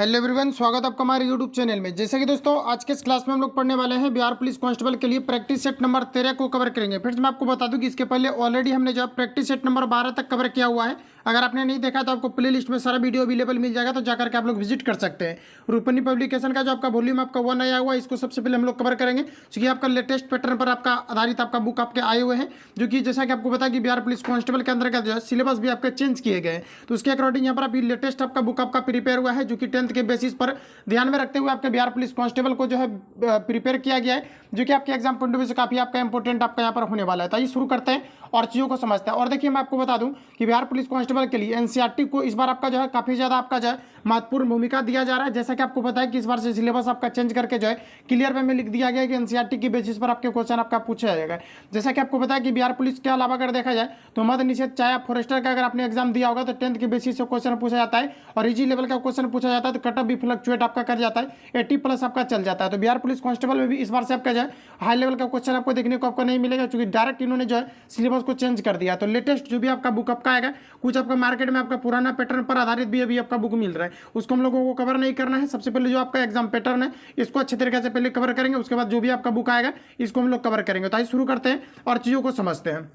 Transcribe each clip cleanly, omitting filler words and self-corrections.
Hello everyone, स्वागत है आपका हमारे यूट्यूब चैनल में। जैसे कि दोस्तों आज के इस क्लास में हम लोग पढ़ने वाले हैं बिहार पुलिस कांस्टेबल के लिए प्रैक्टिस सेट नंबर 13 को कवर करेंगे। फिर मैं आपको बता दूं कि इसके पहले ऑलरेडी हमने जो प्रैक्टिस सेट नंबर 12 तक कवर किया हुआ है। अगर आपने नहीं देखा तो आपको प्ले लिस्ट में सारा वीडियो अवेलेबल मिल जाएगा, तो जाकर के आप लोग विजिट कर सकते हैं। रूपनी पब्लिकेशन का जो आपका वॉल्यूम आपका 1 आया हुआ है, इसको सबसे पहले हम लोग कवर करेंगे, क्योंकि आपका लेटेस्ट पैटर्न पर आपका आधारित आपका बुक आपके आए हुए हैं, जो कि जैसा कि आपको पता है कि बिहार पुलिस कांस्टेबल के अंतर्गत जो है सिलेबस भी आपके चेंज किए गए हैं। तो उसके अकॉर्डिंग यहाँ पर अभी लेटेस्ट आपका बुक आपका प्रिपेयर हुआ है, जो कि 10th के बेसिस पर ध्यान में रखते हुए आपके बिहार पुलिस कांस्टेबल को जो है प्रिपेयर किया गया है, जो कि आपके एग्जाम पॉइंट ऑफ व्यू से काफी आपका इंपॉर्टेंट आपका यहाँ पर होने वाला है। तो आइए शुरू करते हैं और चीज़ों को समझते हैं। और देखिए, मैं आपको बता दूं कि बिहार पुलिस कांस्टेबल के लिए एनसीईआरटी को इस बार आपका जो है काफी ज्यादा आपका जो है महत्वपूर्ण भूमिका दिया जा रहा है। जैसा कि आपको पता है कि इस बार से सिलेबस आपका चेंज करके जो है क्लियर वे में लिख दिया गया है कि एनसीईआरटी की बेसिस पर आपके क्वेश्चन आपका पूछा जाएगा। जैसा कि आपको पता है कि बिहार पुलिस के अलावा अगर देखा जाए तो मद निषेध चाहे फॉरेस्टर का अगर आपने एग्जाम दिया होगा तो 10th के बेसिस से क्वेश्चन पूछा जाता है, और इजी लेवल का क्वेश्चन पूछा जाता है, तो कटअप भी फ्लक्चुएट आपका कर जाता है, 80+ आपका चल जाता है। तो बिहार पुलिस कांस्टेबल में भी इस बार से आपका जो है हाई लेवल का क्वेश्चन आपको देखने को आपको नहीं मिलेगा, क्योंकि डायरेक्ट इन्होंने जो है सिलेबस को चेंज कर दिया। तो लेटेस्ट जो भी आपका बुक आपका आएगा, कुछ आपका मार्केट में आपका पुराना पैटर्न पर आधारित भी अभी आपका बुक मिल रहा है, उसको हम लोगों को कवर नहीं करना है। सबसे पहले जो आपका एग्जाम पैटर्न है इसको अच्छे तरीके से पहले कवर करेंगे, उसके बाद जो भी आपका बुक आएगा इसको हम लोग कवर करेंगे। तो आइए शुरू करते हैं और चीज़ों को समझते हैं।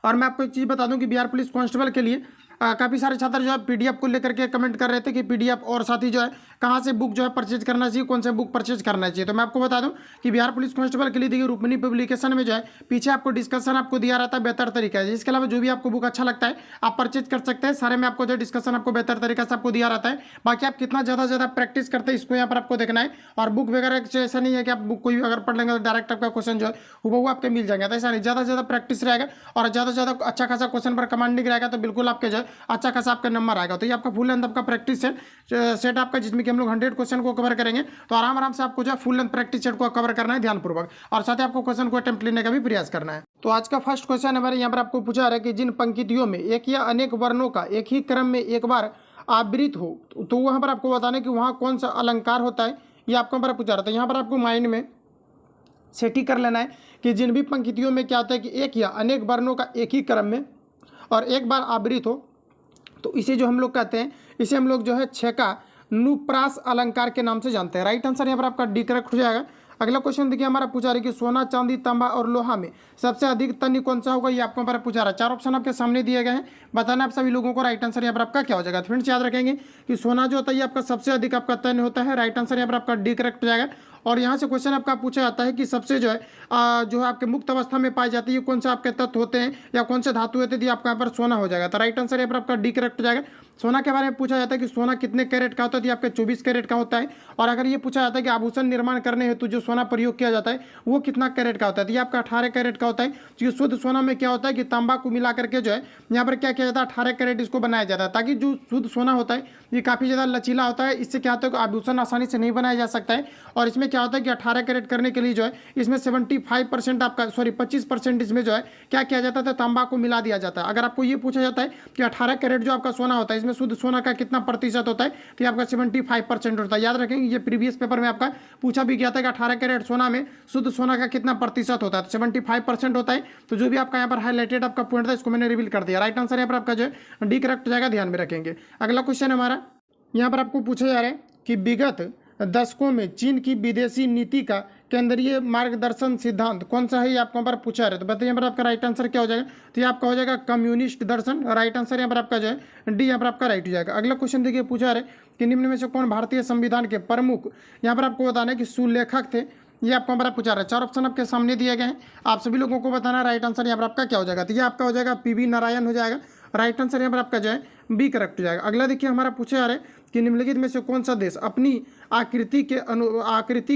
और मैं आपको एक चीज़ बता दूं कि बिहार पुलिस कांस्टेबल के लिए काफ़ी सारे छात्र जो है पीडीएफ को लेकर के कमेंट कर रहे थे कि पीडीएफ, और साथ ही जो है कहाँ से बुक जो है परचेज करना चाहिए, कौन से बुक परचेज करना चाहिए। तो मैं आपको बता दूं कि बिहार पुलिस कांस्टेबल के लिए देखिए रूपनी पब्लिकेशन में जो है पीछे आपको डिस्कशन आपको दिया रहता है बेहतर तरीका है। इसके अलावा जो भी आपको बुक अच्छा लगता है आप परचेज कर सकते हैं। सारे में आपको जो डिस्कशन आपको बेहतर तरीका से आपको दिया रहता है। बाकी आप कितना ज़्यादा प्रैक्टिस करते हैं इसको यहाँ पर आपको देखना है। और बुक वगैरह से ऐसा नहीं है कि आप बुक कोई अगर पढ़ लेंगे तो डायरेक्ट आपका क्वेश्चन जो है वो आपके मिल जाएंगे, तो ऐसा नहीं, ज़्यादा प्रैक्टिस रहेगा और ज़्यादा अच्छा खासा क्वेश्चन पर कमांडिंग रहेगा, तो बिल्कुल आपके जो है अच्छा खासा आपका नंबर आएगा। तो ये आपका फुल लेंथ आपका प्रैक्टिस सेट आपका, जिसमें कि हम लोग 100 क्वेश्चन को कवर करेंगे। तो आराम से आपको जो है फुल लेंथ प्रैक्टिस सेट को कवर करना है ध्यानपूर्वक, और साथ ही आपको क्वेश्चन को अटेम्प्ट लेने का भी प्रयास करना है। तो आज का फर्स्ट क्वेश्चन हमारे यहाँ पर आपको पूछा रहा है कि जिन पंक्तियों में एक या अनेक वर्णों का एक ही क्रम में एक बार आवृत हो, तो वहां पर आपको बताना है कि वहां कौन सा अलंकार होता है। ये आपको पर पूछा रहा था। यहाँ पर आपको माइंड में सेट ही कर लेना है कि जिन भी पंक्तियों में क्या होता है कि एक या अनेक वर्णों का एक ही क्रम में और एक बार आवृत हो, तो इसे जो हम लोग कहते हैं, इसे हम लोग जो है छेका नुप्रास अलंकार के नाम से जानते हैं। राइट आंसर यहाँ पर आपका डी करेक्ट हो जाएगा। अगला क्वेश्चन देखिए, हमारा पूछा रहा है कि सोना, चांदी, तांबा और लोहा में सबसे अधिक तनी कौन सा होगा। ये आपको हमारा पूछा रहा है। 4 ऑप्शन आपके सामने दिए गए हैं, बताना आप सभी लोगों को। राइट आंसर यहाँ पर आपका क्या हो जाएगा। फ्रेंड्स याद रखेंगे कि सोना जो होता है ये आपका सबसे अधिक आपका तन्य होता है। राइट आंसर यहाँ पर आपका डी करेक्ट हो जाएगा। और यहाँ से क्वेश्चन आपका पूछा जाता है कि सबसे जो है आपके मुक्त अवस्था में पाई जाती है कौन सा आपके तत्व होते हैं या कौन से धातु होते हैं। आपका यहाँ पर सोना हो जाएगा। तो राइट आंसर यहाँ पर आपका डी करेक्ट हो जाएगा। सोना के बारे में पूछा जाता है कि सोना कितने कैरेट का होता है, आपके 24 कैरेट का होता है। और अगर ये पूछा जाता है कि आभूषण निर्माण करने हेतु जो सोना प्रयोग किया जाता है वो कितना कैरेट का होता है, तो ये आपका 18 कैरेट का होता है। जो शुद्ध सोना में क्या होता है कि तांबा को मिला करके जो है यहाँ पर क्या किया जाता है 18 कैरेट इसको बनाया जाता है, ताकि जो शुद्ध सोना होता है ये काफ़ी ज़्यादा लचीला होता है। इससे क्या होता है कि आभूषण आसानी से नहीं बनाया जा सकता है। और इसमें क्या होता है कि 18 कैरेट करने के लिए जो है इसमें 75% आपका 25% इसमें जो है क्या किया जाता है, तांबा को मिला दिया जाता है। अगर आपको ये पूछा जाता है कि 18 कैरेट जो आपका सोना होता है इसमें शुद्ध सोना का कितना प्रतिशत होता है, तो ये आपका 75% होता है। याद रखेंगे ये प्रीवियस पेपर में आपका पूछा भी गया था कि 18 कैरेट सोना में शुद्ध सोना का कितना प्रतिशत होता है, तो 75% होता है। तो जो भी आपका यहाँ पर हाईलाइटेड आपका पॉइंट था इसको मैंने रिवील कर दिया। राइट आंसर यहाँ पर आपका जो है डी करेक्ट हो जाएगा, ध्यान में रखेंगे। अगला क्वेश्चन हमारा यहाँ पर आपको पूछा जा रहा है कि विगत दशकों में चीन की विदेशी नीति का केंद्रीय मार्गदर्शन सिद्धांत कौन सा है, ये आपको यहाँ पर पूछा रहा है। तो बताइए यहाँ पर आपका राइट आंसर क्या हो जाएगा। तो ये आपका हो जाएगा कम्युनिस्ट दर्शन। राइट आंसर यहाँ पर आपका जो है डी यहाँ पर आपका राइट हो जाएगा। अगला क्वेश्चन देखिए, पूछा रहा है कि निम्न में से कौन भारतीय संविधान के प्रमुख यहाँ पर आपको बताना है कि सुलेखक थे। ये आपको हमारा पूछा रहा है। 4 ऑप्शन आपके सामने दिए गए हैं, आप सभी लोगों को बताना है। राइट आंसर यहाँ पर आपका क्या हो जाएगा। तो ये आपका हो जाएगा पीवी नारायण हो जाएगा। राइट आंसर यहाँ पर आपका जो है बी करेक्ट हो जाएगा। अगला देखिए, हमारा पूछा जा रहा है कि निम्नलिखित में से कौन सा देश अपनी आकृति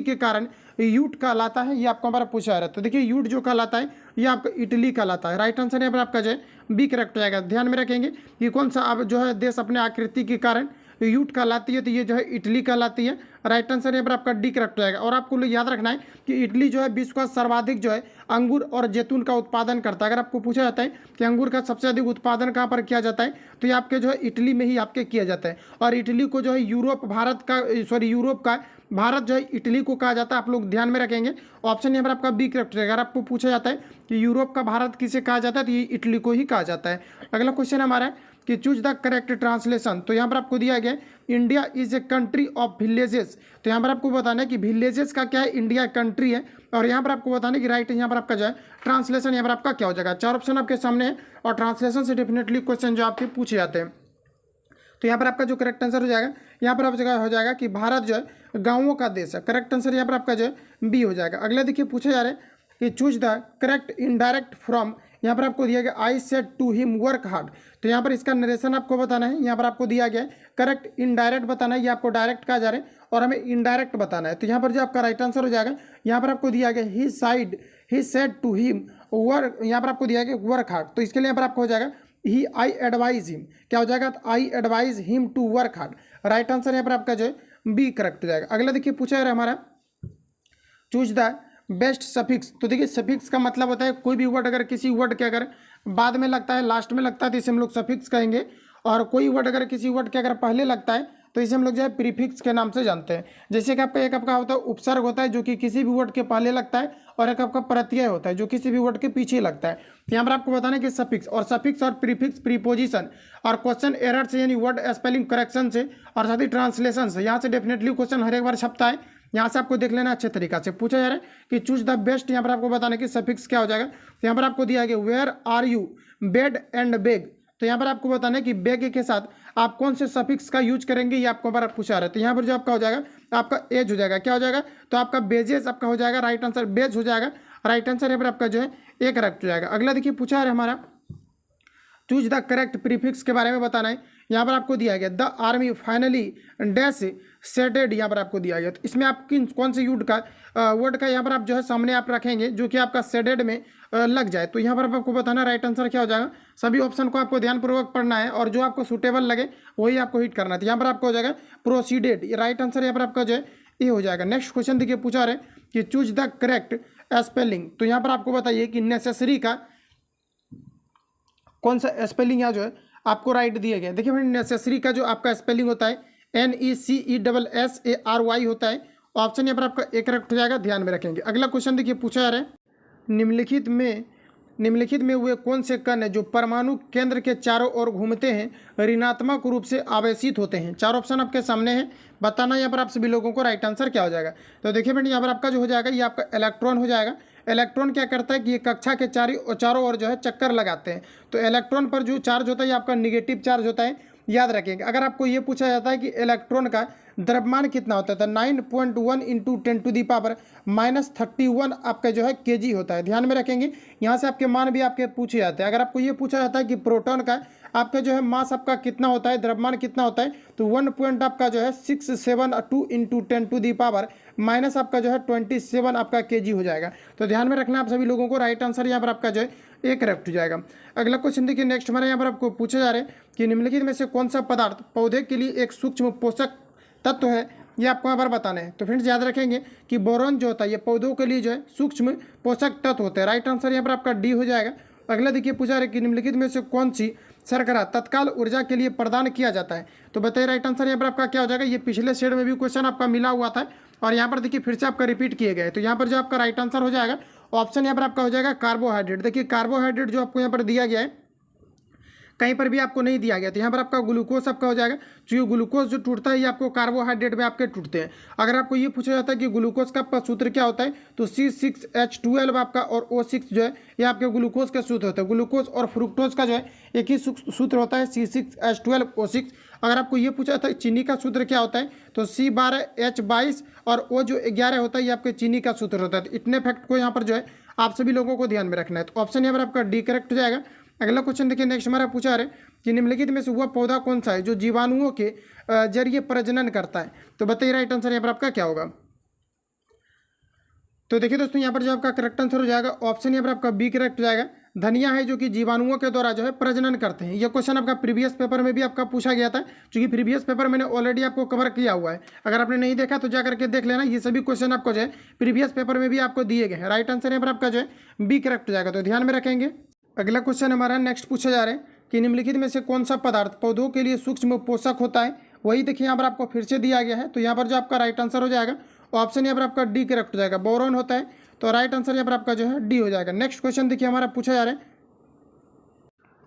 के कारण यूट कहलाता है। ये आपको हमारा पूछा जा रहा है। तो देखिए यूट जो कहलाता है ये आपका इटली कहलाता है। राइट आंसर यहाँ पर आपका जो है बी करेक्ट हो जाएगा। ध्यान में रखेंगे कि कौन सा अब जो है देश अपने आकृति के कारण यूट कहलाती है, तो ये जो है इटली कहलाती है। राइट आंसर यहाँ पर आपका डी करेक्ट हो जाएगा। और आपको याद रखना है कि इटली जो है विश्व का सर्वाधिक जो है अंगूर और जैतून का उत्पादन करता है। अगर आपको पूछा जाता है कि अंगूर का सबसे अधिक उत्पादन कहाँ पर किया जाता है, तो ये आपके जो है इटली में ही आपके किया जाता है। और इटली को जो है यूरोप का भारत जो है इटली को कहा जाता है। आप लोग ध्यान में रखेंगे, ऑप्शन यहाँ पर आपका बी करेक्ट रहेगा। अगर आपको पूछा जाता है कि यूरोप का भारत किसे कहा जाता है, तो ये इटली को ही कहा जाता है। अगला क्वेश्चन हमारा है कि चूज द करेक्ट ट्रांसलेशन। तो यहाँ पर आपको दिया गया India is a country of villages. तो यहाँ पर आपको बताना है कि विलेजेस का क्या है, इंडिया कंट्री है। और यहाँ पर आपको बताना है कि राइट यहाँ पर आपका जो है ट्रांसलेशन यहाँ पर आपका क्या हो जाएगा। 4 ऑप्शन आपके सामने है और ट्रांसलेशन से डेफिनेटली क्वेश्चन जो आपके पूछे जाते हैं। तो यहाँ पर आपका जो करेक्ट आंसर हो जाएगा, यहाँ पर आप जगह हो जाएगा कि भारत जो है गाँवों का देश है। करेक्ट आंसर यहाँ पर आपका जो है बी हो जाएगा। अगला देखिए पूछे जा रहे हैं कि choose the correct indirect from. यहाँ पर आपको दिया गया I said to him work hard. तो यहाँ पर इसका नरेशन आपको बताना है। यहाँ पर आपको दिया गया है करेक्ट इनडायरेक्ट बताना है, ये आपको डायरेक्ट कहा जा रहा है और हमें इनडायरेक्ट बताना है। तो यहाँ पर जो आपका राइट आंसर हो जाएगा, यहाँ पर आपको दिया गया he said to him work, यहाँ पर आपको दिया गया वर्क हार्ड। तो इसके लिए यहाँ पर आपको हो जाएगा ही आई एडवाइज हिम, क्या हो जाएगा I advise him to work hard. Right answer यहाँ पर आपका जो है बी करेक्ट हो जाएगा। अगला देखिए पूछा जा रहा है हमारा चूज द बेस्ट सफिक्स। तो देखिए सफिक्स का मतलब होता है कोई भी वर्ड अगर किसी वर्ड के अगर बाद में लगता है, लास्ट में लगता है, तो इसे हम लोग सफिक्स कहेंगे। और कोई वर्ड अगर किसी वर्ड के अगर पहले लगता है तो इसे हम लोग जो है प्रीफिक्स के नाम से जानते हैं। जैसे कि आपका एक आपका होता है उपसर्ग होता है जो कि किसी भी वर्ड के पहले लगता है, और एक आपका प्रत्यय होता है जो किसी भी वर्ड के पीछे लगता है। तो यहाँ पर आपको बताना है कि सफिक्स और प्रीफिक्स प्रीपोजिशन और क्वेश्चन एरर से यानी वर्ड स्पेलिंग करेक्शन से और साथ ही ट्रांसलेशन से, यहाँ से डेफिनेटली क्वेश्चन हर एक बार छपता है। यहाँ से आपको देख लेना अच्छे तरीका से। पूछा जा रहा है कि चूज द बेस्ट, यहाँ पर आपको बताना कि सफिक्स क्या हो जाएगा। तो यहाँ पर आपको दिया गया where are you bed and beg. तो यहाँ पर आपको बताना है कि बेग के साथ आप कौन से सफिक्स का यूज करेंगे, ये आपको बार पूछा रहा है। तो यहाँ पर जो आपका हो जाएगा आपका एज हो जाएगा, क्या हो जाएगा, तो आपका बेजेस आपका हो जाएगा। राइट आंसर बेज हो जाएगा। राइट आंसर यहाँ पर आपका जो है ए करेक्ट हो जाएगा। अगला देखिए पूछा है हमारा चूज द करेक्ट प्रीफिक्स के बारे में बताना है। यहाँ पर आपको दिया गया the army finally dash settled, यहाँ पर आपको दिया गया। तो इसमें आप कौन से यूड का वर्ड का यहाँ पर आप जो है सामने आप रखेंगे जो कि आपका सेडेड में लग जाए। तो यहाँ पर आपको बताना राइट आंसर क्या हो जाएगा। सभी ऑप्शन को आपको ध्यानपूर्वक पढ़ना है और जो आपको सूटेबल लगे वही आपको हिट करना है। तो यहाँ पर आपको हो जाएगा प्रोसीडेड। राइट आंसर यहाँ पर आपका जो है ये हो जाएगा। नेक्स्ट क्वेश्चन देखिए पूछा रहे कि चूज द करेक्ट स्पेलिंग। तो यहाँ पर आपको बताइए कि नेसेसरी का कौन सा स्पेलिंग यहाँ जो है आपको राइट दिया गया। देखिए भाई नेसेसरी का जो आपका स्पेलिंग होता है NECESSARY होता है। ऑप्शन यहाँ पर आपका एक करेक्ट हो जाएगा, ध्यान में रखेंगे। अगला क्वेश्चन देखिए पूछा जा रहा है निम्नलिखित में वे कौन से कण जो परमाणु केंद्र के चारों ओर घूमते हैं ऋणात्मक रूप से आवेशित होते हैं। 4 ऑप्शन आपके सामने हैं, बताना यहाँ पर आप सभी लोगों को राइट आंसर क्या हो जाएगा। तो देखिए बेटा यहाँ पर आपका जो हो जाएगा ये आपका इलेक्ट्रॉन हो जाएगा। इलेक्ट्रॉन क्या करता है कि ये कक्षा के चारों ओर जो है चक्कर लगाते हैं। तो इलेक्ट्रॉन पर जो चार्ज होता है ये आपका निगेटिव चार्ज होता है, याद रखेंगे। अगर आपको ये पूछा जाता है कि इलेक्ट्रॉन का द्रव्यमान कितना होता है तो 9.1 इंटू 10⁻31 आपका जो है केजी होता है, ध्यान में रखेंगे। यहाँ से आपके मान भी आपके पूछे जाते हैं। अगर आपको ये पूछा जाता है कि प्रोटॉन का आपका जो है मास आपका कितना होता है, द्रव्यमान कितना होता है, तो 1 पॉइंट आपका जो है 672 इंटू 10⁻⁻ आपका जो है 27 आपका केजी हो जाएगा। तो ध्यान में रखना आप सभी लोगों को। राइट आंसर यहाँ पर आपका जो है एक करेक्ट हो जाएगा। अगला क्वेश्चन देखिए नेक्स्ट हमारे यहाँ पर आपको पूछे जा रहे हैं कि निम्नलिखित में से कौन सा पदार्थ पौधे के लिए एक सूक्ष्म पोषक तत्व है, ये आपको यहाँ पर बताना है। तो फ्रेंड्स याद रखेंगे कि बोरॉन जो होता है ये पौधों के लिए जो है सूक्ष्म पोषक तत्व होते हैं। राइट आंसर यहाँ पर आपका डी हो जाएगा। अगला देखिए पूछा रहे कि निम्नलिखित में से कौन सी शर्करा तत्काल ऊर्जा के लिए प्रदान किया जाता है। तो बताइए राइट आंसर यहाँ पर आपका क्या हो जाएगा। ये पिछले शेड में भी क्वेश्चन आपका मिला हुआ था और यहाँ पर देखिए फिर से आपका रिपीट किए गए। तो यहाँ पर जो आपका राइट आंसर हो जाएगा ऑप्शन यहाँ पर आपका हो जाएगा कार्बोहाइड्रेट। देखिए कार्बोहाइड्रेट जो आपको यहाँ पर दिया गया है कहीं पर भी आपको नहीं दिया गया। तो यहाँ पर आपका ग्लूकोज आपका हो जाएगा। जो ये ग्लूकोज जो टूटता है ये आपको कार्बोहाइड्रेट में आपके टूटते हैं। अगर आपको ये पूछा जाता है कि ग्लूकोज का आपका सूत्र क्या होता है तो C6H12 आपका और O6 जो है ये आपके ग्लूकोज का सूत्र होता है। ग्लूकोज और फ्रुक्टोज का जो है एक ही सूत्र होता है C6H12O6। अगर आपको ये पूछा जाता है चीनी का सूत्र क्या होता है तो C12H22 और O जो 11 होता है ये आपके चीनी का सूत्र होता है। तो इतने फैक्ट को यहाँ पर जो है आप सभी लोगों को ध्यान में रखना है। तो ऑप्शन यहाँ पर आपका डी करेक्ट हो जाएगा। अगला क्वेश्चन देखिए नेक्स्ट हमारा पूछा रहे कि निम्नलिखित में से वह पौधा कौन सा है जो जीवाणुओं के जरिए प्रजनन करता है। तो बताइए राइट आंसर यहाँ पर आपका क्या होगा। तो देखिए दोस्तों यहाँ पर जो आपका करेक्ट आंसर हो जाएगा ऑप्शन यहाँ पर आपका बी करेक्ट हो जाएगा। धनिया है जो कि जीवाणुओं के द्वारा जो है प्रजनन करते हैं। यह क्वेश्चन आपका प्रीवियस पेपर में भी आपका पूछा गया था, क्योंकि प्रीवियस पेपर मैंने ऑलरेडी आपको कवर किया हुआ है। अगर आपने नहीं देखा तो जा करके देख लेना। ये सभी क्वेश्चन आपको जो है प्रीवियस पेपर में भी आपको दिए गए हैं। राइट आंसर यहाँ पर आपका जो है बी करेक्ट हो जाएगा, तो ध्यान में रखेंगे। अगला क्वेश्चन हमारा नेक्स्ट पूछा जा रहा है कि निम्नलिखित में से कौन सा पदार्थ पौधों के लिए सूक्ष्म पोषक होता है। वही देखिए यहाँ पर आपको फिर से दिया गया है। तो यहाँ पर जो आपका राइट आंसर हो जाएगा ऑप्शन यहाँ पर आपका डी करेक्ट हो जाएगा। बोरॉन होता है। तो राइट आंसर यहाँ पर आपका जो है डी हो जाएगा। नेक्स्ट क्वेश्चन देखिए हमारा पूछा जा रहा है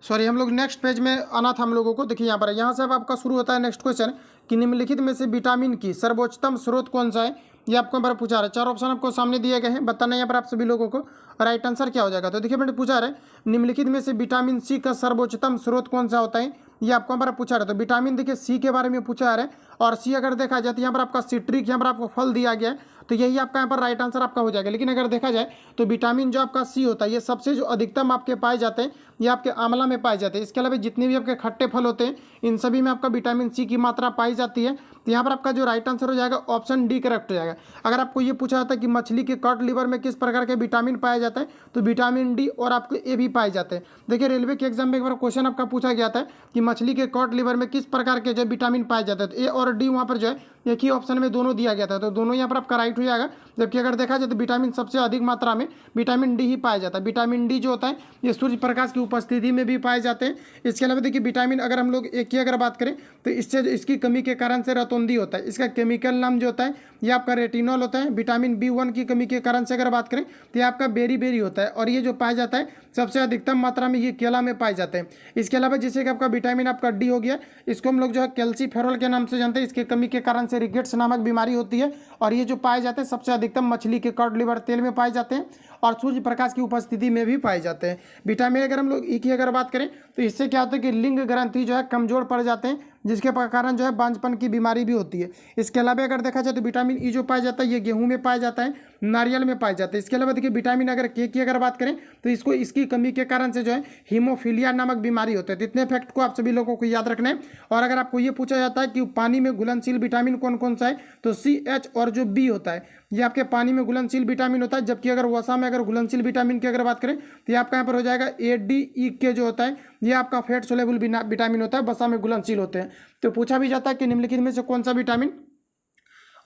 सॉरी, हम लोग नेक्स्ट पेज में आना था हम लोगों को। देखिए यहाँ से अब आपका शुरू होता है नेक्स्ट क्वेश्चन कि निम्नलिखित में से विटामिन की सर्वोच्चतम स्रोत कौन सा है, ये आपको यहाँ पर पूछा रहा है। 4 ऑप्शन आपको सामने दिए गए हैं, बताना यहाँ पर आप सभी लोगों को राइट आंसर क्या हो जाएगा। तो देखिए बेटे पूछा रहा है निम्नलिखित में से विटामिन सी का सर्वोच्चतम स्रोत कौन सा होता है, ये आपको यहाँ पर पूछा रहा है। तो विटामिन देखिए सी के बारे में पूछा रहा है, और सी अगर देखा जाए तो यहाँ पर आपका सिट्रिक यहाँ पर आपको फल दिया गया है, तो यही आपका यहाँ पर राइट आंसर आपका हो जाएगा। लेकिन अगर देखा जाए तो विटामिन जो आपका सी होता है ये सबसे जो अधिकतम आपके पाए जाते हैं ये आपके आंवला में पाए जाते हैं। इसके अलावा जितने भी आपके खट्टे फल होते हैं इन सभी में आपका विटामिन सी की मात्रा पाई जाती है। तो यहाँ पर आपका जो राइट आंसर हो जाएगा ऑप्शन डी करेक्ट हो जाएगा। अगर आपको ये पूछा जाता है कि मछली के कॉड लिवर में किस प्रकार के विटामिन पाया जाता है, तो विटामिन डी और आपको ए भी पाए जाते हैं। देखिए रेलवे के एग्जाम में एक बार क्वेश्चन आपका पूछा गया था कि मछली के कॉड लिवर में किस प्रकार के जो विटामिन पाए जाते हैं, तो ए और डी वहाँ पर जो है एक ही ऑप्शन में दोनों दिया गया था, तो दोनों यहाँ पर आपका राइट हो जाएगा। जबकि अगर देखा जाए तो विटामिन सबसे अधिक मात्रा में विटामिन डी ही पाया जाता है। विटामिन डी जो होता है ये सूर्य प्रकाश की उपस्थिति में भी पाए जाते हैं। इसके अलावा देखिए विटामिन अगर हम लोग एक की अगर बात करें तो इससे इसकी कमी के कारण से रतौंधी होता है। इसका केमिकल नाम जो होता है ये आपका रेटिनॉल होता है। विटामिन B1 की कमी के कारण से अगर बात करें तो ये आपका बेरी होता है, और ये जो पाया जाता है सबसे अधिकतम मात्रा में ये केला में पाए जाते हैं। इसके अलावा जैसे कि आपका विटामिन आपका डी हो गया, इसको हम लोग जो है कैल्सीफेरॉल के नाम से जानते हैं। इसके कमी के कारण से रिकेट्स नामक बीमारी होती है, और ये जो पाए जाते हैं सबसे अधिकतम मछली के कॉड लिवर तेल में पाए जाते हैं, और सूर्य प्रकाश की उपस्थिति में भी पाए जाते हैं। विटामिन अगर हम लोग ई की अगर बात करें तो इससे क्या होता है कि लिंग ग्रंथि जो है कमजोर पड़ जाते हैं, जिसके कारण जो है बांझपन की बीमारी भी होती है। इसके अलावा अगर देखा जाए तो विटामिन ई जो पाया जाता है ये गेहूं में पाया जाता है, नारियल में पाया जाता है। इसके अलावा देखिए विटामिन अगर के की अगर बात करें तो इसकी कमी के कारण से जो है हीमोफीलिया नामक बीमारी होती है। तो इतने फैक्ट को आप सभी लोगों को याद रखना है। और अगर आपको ये पूछा जाता है कि पानी में घुलनशील विटामिन कौन कौन सा है, तो सी, एच और जो बी होता है ये आपके पानी में घुलनशील विटामिन होता है। जबकि अगर वसा में अगर घुलनशील विटामिन की अगर बात करें तो ये आपका यहाँ पर हो जाएगा ए, डी, ई के जो होता है ये आपका फैट सोलेबल विटामिन होता है, वसा में घुलनशील होते हैं। तो पूछा भी जाता है कि निम्नलिखित में से कौन सा विटामिन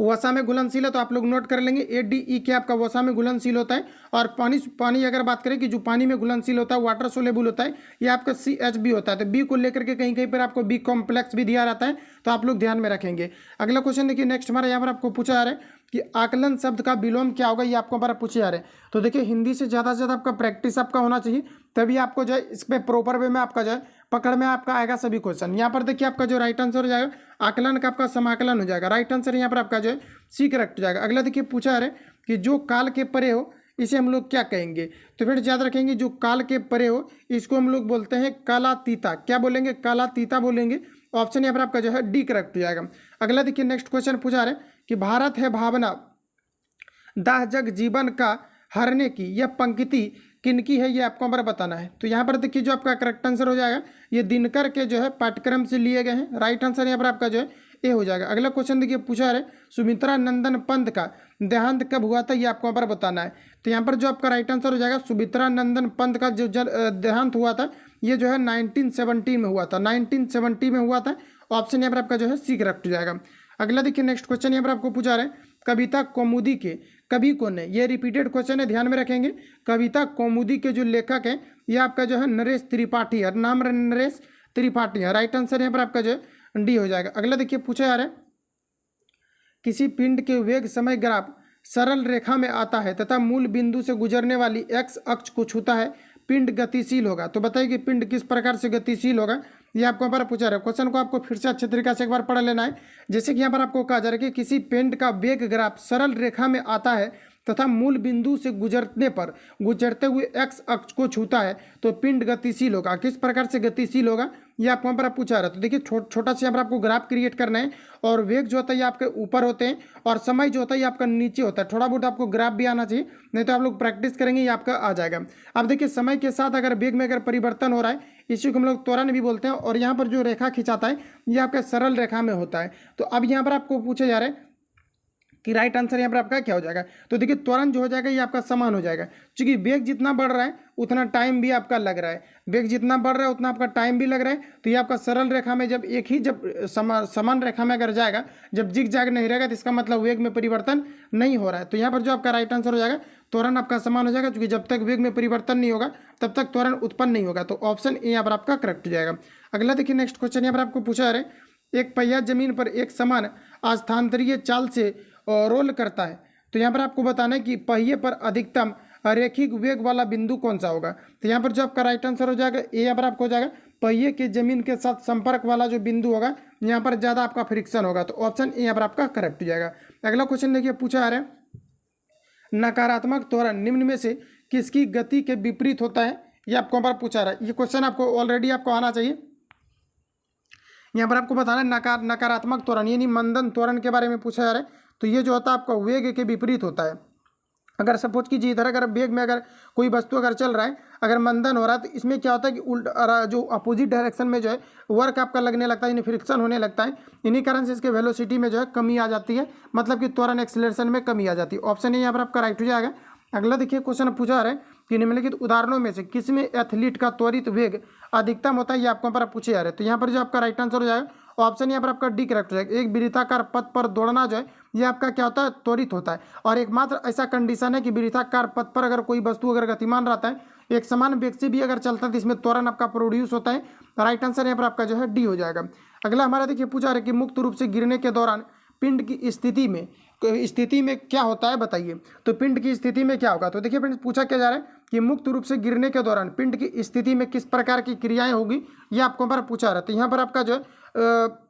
वसा में घुलनशील है, तो आप लोग नोट कर लेंगे ए, डी, ई के आपका वसा में घुलनशील होता है। और पानी अगर बात करें कि जो पानी में घुलनशील होता है वाटर सोलेबल होता है ये आपका सी, एच, बी होता है। तो बी को लेकर के कहीं कहीं पर आपको बी कॉम्प्लेक्स भी दिया रहता है, तो आप लोग ध्यान में रखेंगे। अगला क्वेश्चन देखिए नेक्स्ट हमारा यहाँ पर आपको पूछा जा रहा है कि आकलन शब्द का विलोम क्या होगा, ये आपको हमारा पूछे जा रहे हैं। तो देखिए हिंदी से ज़्यादा आपका प्रैक्टिस आपका होना चाहिए, तभी आपको जो है इस पर प्रॉपर वे में आपका जो है पकड़ में आपका आएगा सभी क्वेश्चन। यहाँ पर देखिए आपका जो राइट आंसर हो जाएगा आकलन का आपका समाकलन हो जाएगा। राइट आंसर यहाँ पर आपका जो है सी करेक्ट हो जाएगा। अगला देखिए पूछा जा रहा है कि जो काल के परे हो इसे हम लोग क्या कहेंगे, तो फिर याद रखेंगे जो काल के परे हो इसको हम लोग बोलते हैं कालातीता। क्या बोलेंगे? कालातीता बोलेंगे। ऑप्शन यहाँ पर आपका जो है डी करेक्ट हो जाएगा। अगला देखिए नेक्स्ट क्वेश्चन पूछा रहे कि भारत है भावना दाह जग जीवन का हरने की, यह पंक्ति किनकी है, ये आपको हमारा बताना है। तो यहाँ पर देखिए जो आपका करेक्ट आंसर हो जाएगा ये दिनकर के जो है पाठ्यक्रम से लिए गए हैं। राइट आंसर यहाँ पर आपका जो है ए हो जाएगा। अगला क्वेश्चन देखिए पूछा है सुमित्रा नंदन पंत का देहांत कब हुआ था, ये आपको यहाँ पर बताना है। तो यहाँ पर जो आपका राइट आंसर हो जाएगा सुमित्रा नंदन पंत का जो देहांत हुआ था ये जो है 1970 में हुआ था। 1970 में हुआ था। ऑप्शन यहाँ पर आपका जो है सी करेक्ट हो जाएगा। अगला देखिए नेक्स्ट क्वेश्चन यहाँ पर आपको पूछा रहे कविता कौमुदी के कवि कौन है, ये रिपीटेड क्वेश्चन है, ध्यान में रखेंगे। कविता कौमुदी के जो लेखक है ये आपका जो है नरेश त्रिपाठी है, नाम नरेश त्रिपाठी है। राइट आंसर यहाँ पर आपका जो है डी हो जाएगा। अगला देखिए पूछा जा रहा है किसी पिंड के वेग समय ग्राफ सरल रेखा में आता है तथा मूल बिंदु से गुजरने वाली एक्स अक्ष को छूता है, पिंड गतिशील होगा। तो बताइए कि पिंड किस प्रकार से गतिशील होगा, ये आपको यहाँ पर पूछा रहा है। क्वेश्चन को आपको फिर से अच्छे तरीके से एक बार पढ़ लेना है। जैसे कि यहाँ पर आपको कहा जा रहा है कि किसी पिंड का वेग ग्राफ सरल रेखा में आता है तथा मूल बिंदु से गुजरते हुए एक्स अक्ष को छूता है तो पिंड गतिशील होगा। किस प्रकार से गतिशील होगा ये आपको यहाँ पर पूछा रहा है। तो देखिए छोटा सा यहाँ पर आपको ग्राफ क्रिएट करना है, और वेग जो होता है ये आपके ऊपर होते हैं और समय जो होता है ये आपका नीचे होता है। थोड़ा बहुत आपको ग्राफ भी आना चाहिए, नहीं तो आप लोग प्रैक्टिस करेंगे ये आपका आ जाएगा। अब देखिए समय के साथ अगर वेग में अगर परिवर्तन हो रहा है इसी को हम लोग त्वरण भी बोलते हैं, और यहाँ पर जो रेखा खिंचाता है ये आपका सरल रेखा में होता है। तो अब यहाँ पर आपको पूछा जा रहा है कि राइट आंसर यहाँ पर आपका क्या हो जाएगा। तो देखिए त्वरण जो हो जाएगा ये आपका समान हो जाएगा, क्योंकि वेग जितना बढ़ रहा है उतना टाइम भी आपका लग रहा है। वेग जितना बढ़ रहा है उतना आपका टाइम भी लग रहा है। तो ये आपका सरल रेखा में जब एक ही जब समान रेखा में अगर जाएगा, जब जिग जैग नहीं रहेगा तो इसका मतलब वेग में परिवर्तन नहीं हो रहा है। तो यहाँ पर जो आपका राइट आंसर हो जाएगा त्वरण आपका समान हो जाएगा, क्योंकि जब तक वेग में परिवर्तन नहीं होगा तब तक त्वरण उत्पन्न नहीं होगा। तो ऑप्शन ए यहाँ पर आपका करेक्ट हो जाएगा। अगला देखिए नेक्स्ट क्वेश्चन यहाँ पर आपको पूछा जा रहा है एक पहिया जमीन पर एक समान अस्थानांतरीय चाल से रोल करता है। तो यहाँ पर आपको बताना है कि पहिए पर अधिकतम रैखिक वेग वाला बिंदु कौन सा होगा? तो यहाँ पर जो आपका राइट आंसर हो जाएगा ए, यहाँ पर आपको हो जाएगा पहिए के जमीन के साथ संपर्क वाला जो बिंदु होगा यहाँ पर ज़्यादा आपका फ्रिक्शन होगा, तो ऑप्शन ए यहाँ पर आपका करेक्ट हो जाएगा। अगला क्वेश्चन देखिए, पूछा आ रहा है नकारात्मक त्वरण निम्न में से किसकी गति के विपरीत होता है? ये आपको यहाँ पर पूछा रहा है। ये क्वेश्चन आपको ऑलरेडी आपको आना चाहिए। यहाँ पर आपको बताना है नकारात्मक त्वरण यानी मंदन त्वरण के बारे में पूछा जा रहा है। तो ये जो होता है आपका वेग के विपरीत होता है। अगर सपोज कीजिए इधर अगर वेग में अगर कोई वस्तु अगर चल रहा है, अगर मंदन हो रहा है, तो इसमें क्या होता है कि उल्टा जो अपोजिट डायरेक्शन में जो है वर्क आपका लगने लगता है, यानी फ्रिक्शन होने लगता है। इन्हीं कारण से इसके वेलोसिटी में जो है कमी आ जाती है, मतलब कि त्वरण एक्सीलरेशन में कमी आ जाती है। ऑप्शन ए यहाँ पर आपका राइट हो जाएगा। अगला देखिए क्वेश्चन पूछा जा रहा है कि निम्नलिखित उदाहरणों में से किसमें एथलीट का त्वरित वेग अधिकतम होता है? ये आपको पर पूछे जा रहे हैं। तो यहाँ पर जो आपका राइट आंसर हो जाएगा ऑप्शन यहाँ पर आपका डी करेक्ट हो जाएगा। एक वृत्ताकार पथ पर दौड़ना जो है ये आपका क्या होता है? त्वरित होता है। और एकमात्र ऐसा कंडीशन है कि वृत्ताकार पथ पर अगर कोई वस्तु अगर गतिमान रहता है, एक समान वेग से भी अगर चलता है, तो इसमें त्वरण आपका प्रोड्यूस होता है। राइट आंसर यहाँ पर आपका जो है डी हो जाएगा। अगला हमारा देखिए पूछा रहा है कि मुक्त रूप से गिरने के दौरान पिंड की स्थिति में क्या होता है बताइए? तो पिंड की स्थिति में क्या होगा? तो देखिए फ्रेंड्स, पूछा क्या जा रहा है कि मुक्त रूप से गिरने के दौरान पिंड की स्थिति में किस प्रकार की क्रियाएं होगी, ये आपको पर पूछा रहा है। तो यहाँ पर आपका जो है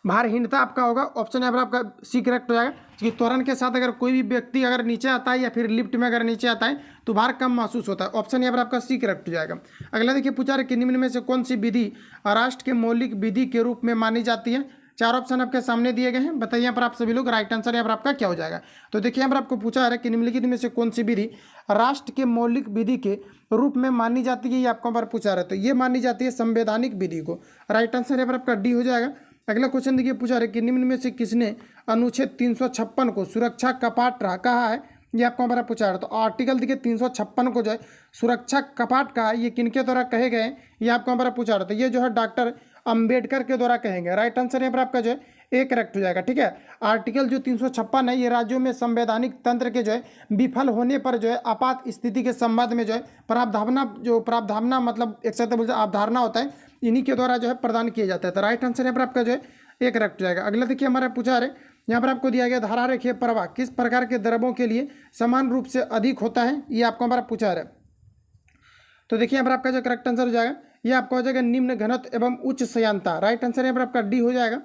भारहीनता आपका होगा। ऑप्शन यहाँ पर आपका सी करेक्ट हो जाएगा कि त्वरण के साथ अगर कोई भी व्यक्ति अगर नीचे आता है या फिर लिफ्ट में अगर नीचे आता है तो भार कम महसूस होता है। ऑप्शन यहाँ पर आपका सी करेक्ट हो जाएगा। अगला देखिए पूछा रहा है कि निम्न में से कौन सी विधि राष्ट्र के मौलिक विधि के रूप में मानी जाती है? चार ऑप्शन आपके सामने दिए गए हैं, बताइए यहाँ पर आप सभी लोग राइट आंसर यहाँ पर आपका क्या हो जाएगा? तो देखिए यहाँ पर आपको पूछा है कि निम्नलिखित में से कौन सी विधि राष्ट्र के मौलिक विधि के रूप में मानी जाती है? ये आपको पर पूछा रहा है। तो ये मानी जाती है संवैधानिक विधि को। राइट आंसर यहाँ पर आपका डी हो जाएगा। अगला क्वेश्चन देखिए पूछा रहा है कि निम्न में से किसने अनुच्छेद 356 को सुरक्षा कपाट कहा है? ये आपको हमारा पूछा रहा है। तो आर्टिकल देखिए 356 को जो है सुरक्षा कपाट कहा है, ये किनके द्वारा कहे गए हैं? ये आपको हमारा पूछा रहा था। ये जो है डॉक्टर अंबेडकर के द्वारा कहेंगे। राइट आंसर यहाँ पर आपका जो है ए करेक्ट हो जाएगा। ठीक है, आर्टिकल जो 356 है ये राज्यों में संवैधानिक तंत्र के जो है विफल होने पर जो है आपात स्थिति के संबंध में जो है प्रावधान मतलब एक साथ बोलते अवधारणा होता है, इन्हीं के द्वारा जो है प्रदान किया जाता है। तो राइट आंसर यहाँ पर आपका जो है ए करेक्ट हो जाएगा। अगला देखिए हमारा पूछा रहे यहाँ पर आपको दिया गया धारा रेखीय प्रवाह किस प्रकार के द्रव्यों के लिए समान रूप से अधिक होता है? ये आपको हमारा पूछा रहा है। तो देखिए यहाँ पर आपका जो करेक्ट आंसर हो जाएगा ये आपका हो जाएगा निम्न घनत्व एवं उच्च श्यानता। राइट आंसर यहाँ पर आपका डी हो जाएगा।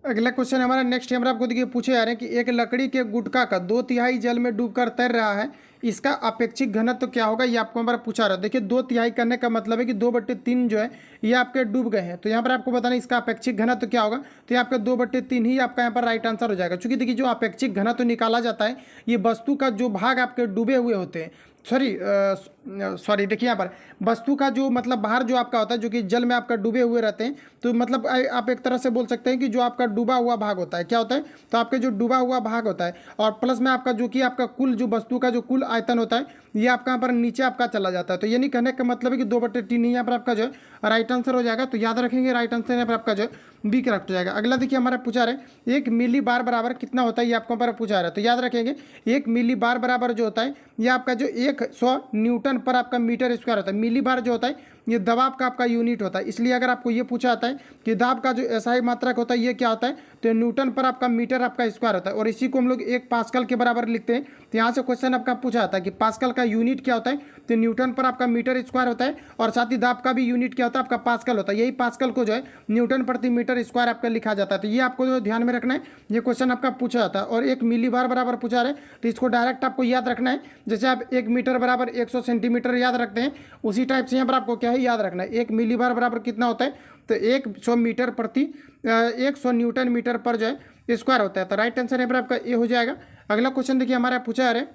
अगला क्वेश्चन हमारा नेक्स्ट यहाँ पर आपको देखिए पूछे जा रहे हैं कि एक लकड़ी के गुटखा का 2/3 जल में डूबकर तैर रहा है, इसका अपेक्षिक घनत्व क्या होगा? ये आपको हमारा पूछा रहा है। देखिए 2/3 करने का मतलब है कि 2/3 जो है ये आपके डूब गए हैं। तो यहाँ पर आपको बताना इसका अपेक्षिक घनत्व क्या होगा? तो ये आपका 2/3 ही आपका यहाँ पर राइट आंसर हो जाएगा। क्योंकि देखिए जो अपेक्षिक घनत्व निकाला जाता है ये वस्तु का जो भाग आपके डूबे हुए होते हैं, सॉरी देखिए यहाँ पर वस्तु का जो मतलब बाहर जो आपका होता है जो कि जल में आपका डूबे हुए रहते हैं, तो मतलब आप एक तरह से बोल सकते हैं कि जो आपका डूबा हुआ भाग होता है क्या होता है? तो आपके जो डूबा हुआ भाग होता है और प्लस में आपका जो कि आपका कुल जो वस्तु का जो कुल आयतन होता है ये आपका यहाँ पर नीचे आपका चला जाता है। तो ये नहीं कहने का मतलब है कि 2/3 यहाँ पर आपका जो है राइट आंसर हो जाएगा। तो याद रखेंगे राइट आंसर यहाँ पर आपका जो है बी करेक्ट हो जाएगा। अगला देखिए हमारा पूछा रहे 1 मिली बार बराबर कितना होता है? ये आपको पर पूछा रहा है। तो याद रखेंगे 1 मिली बार बराबर जो होता है ये आपका जो 100 न्यूटन पर आपका मीटर स्क्वायर होता है। मिली बार जो होता है ये दबाव का आपका यूनिट होता है। इसलिए अगर आपको ये पूछा जाता है कि दाब का जो एसआई मात्रक होता है ये क्या होता है, तो न्यूटन पर आपका मीटर आपका स्क्वायर होता है और इसी को हम लोग 1 पास्कल के बराबर लिखते हैं। तो यहाँ से क्वेश्चन आपका पूछा जाता है कि पास्कल का यूनिट क्या होता है? तो न्यूटन पर आपका मीटर स्क्वायर होता है और साथ ही दाब का भी यूनिट क्या होता है? आपका पास्कल होता है। यही पास्कल को जो है न्यूटन प्रति मीटर स्क्वायर आपका लिखा जाता है। तो ये आपको जो ध्यान में रखना है, ये क्वेश्चन आपका पूछा जाता है। और 1 मिली बार बराबर पूछा रहे तो इसको डायरेक्ट आपको याद रखना है। जैसे आप 1 मीटर बराबर 100 सेंटीमीटर याद रखते हैं उसी टाइप से यहाँ पर आपको क्या है याद रखना है। 1 मिली बार बराबर कितना होता है? तो 100 मीटर प्रति 100 न्यूटन मीटर पर जो है स्क्वायर होता है। तो राइट आंसर यहाँ पर आपका ए हो जाएगा। अगला क्वेश्चन देखिए हमारा पूछा है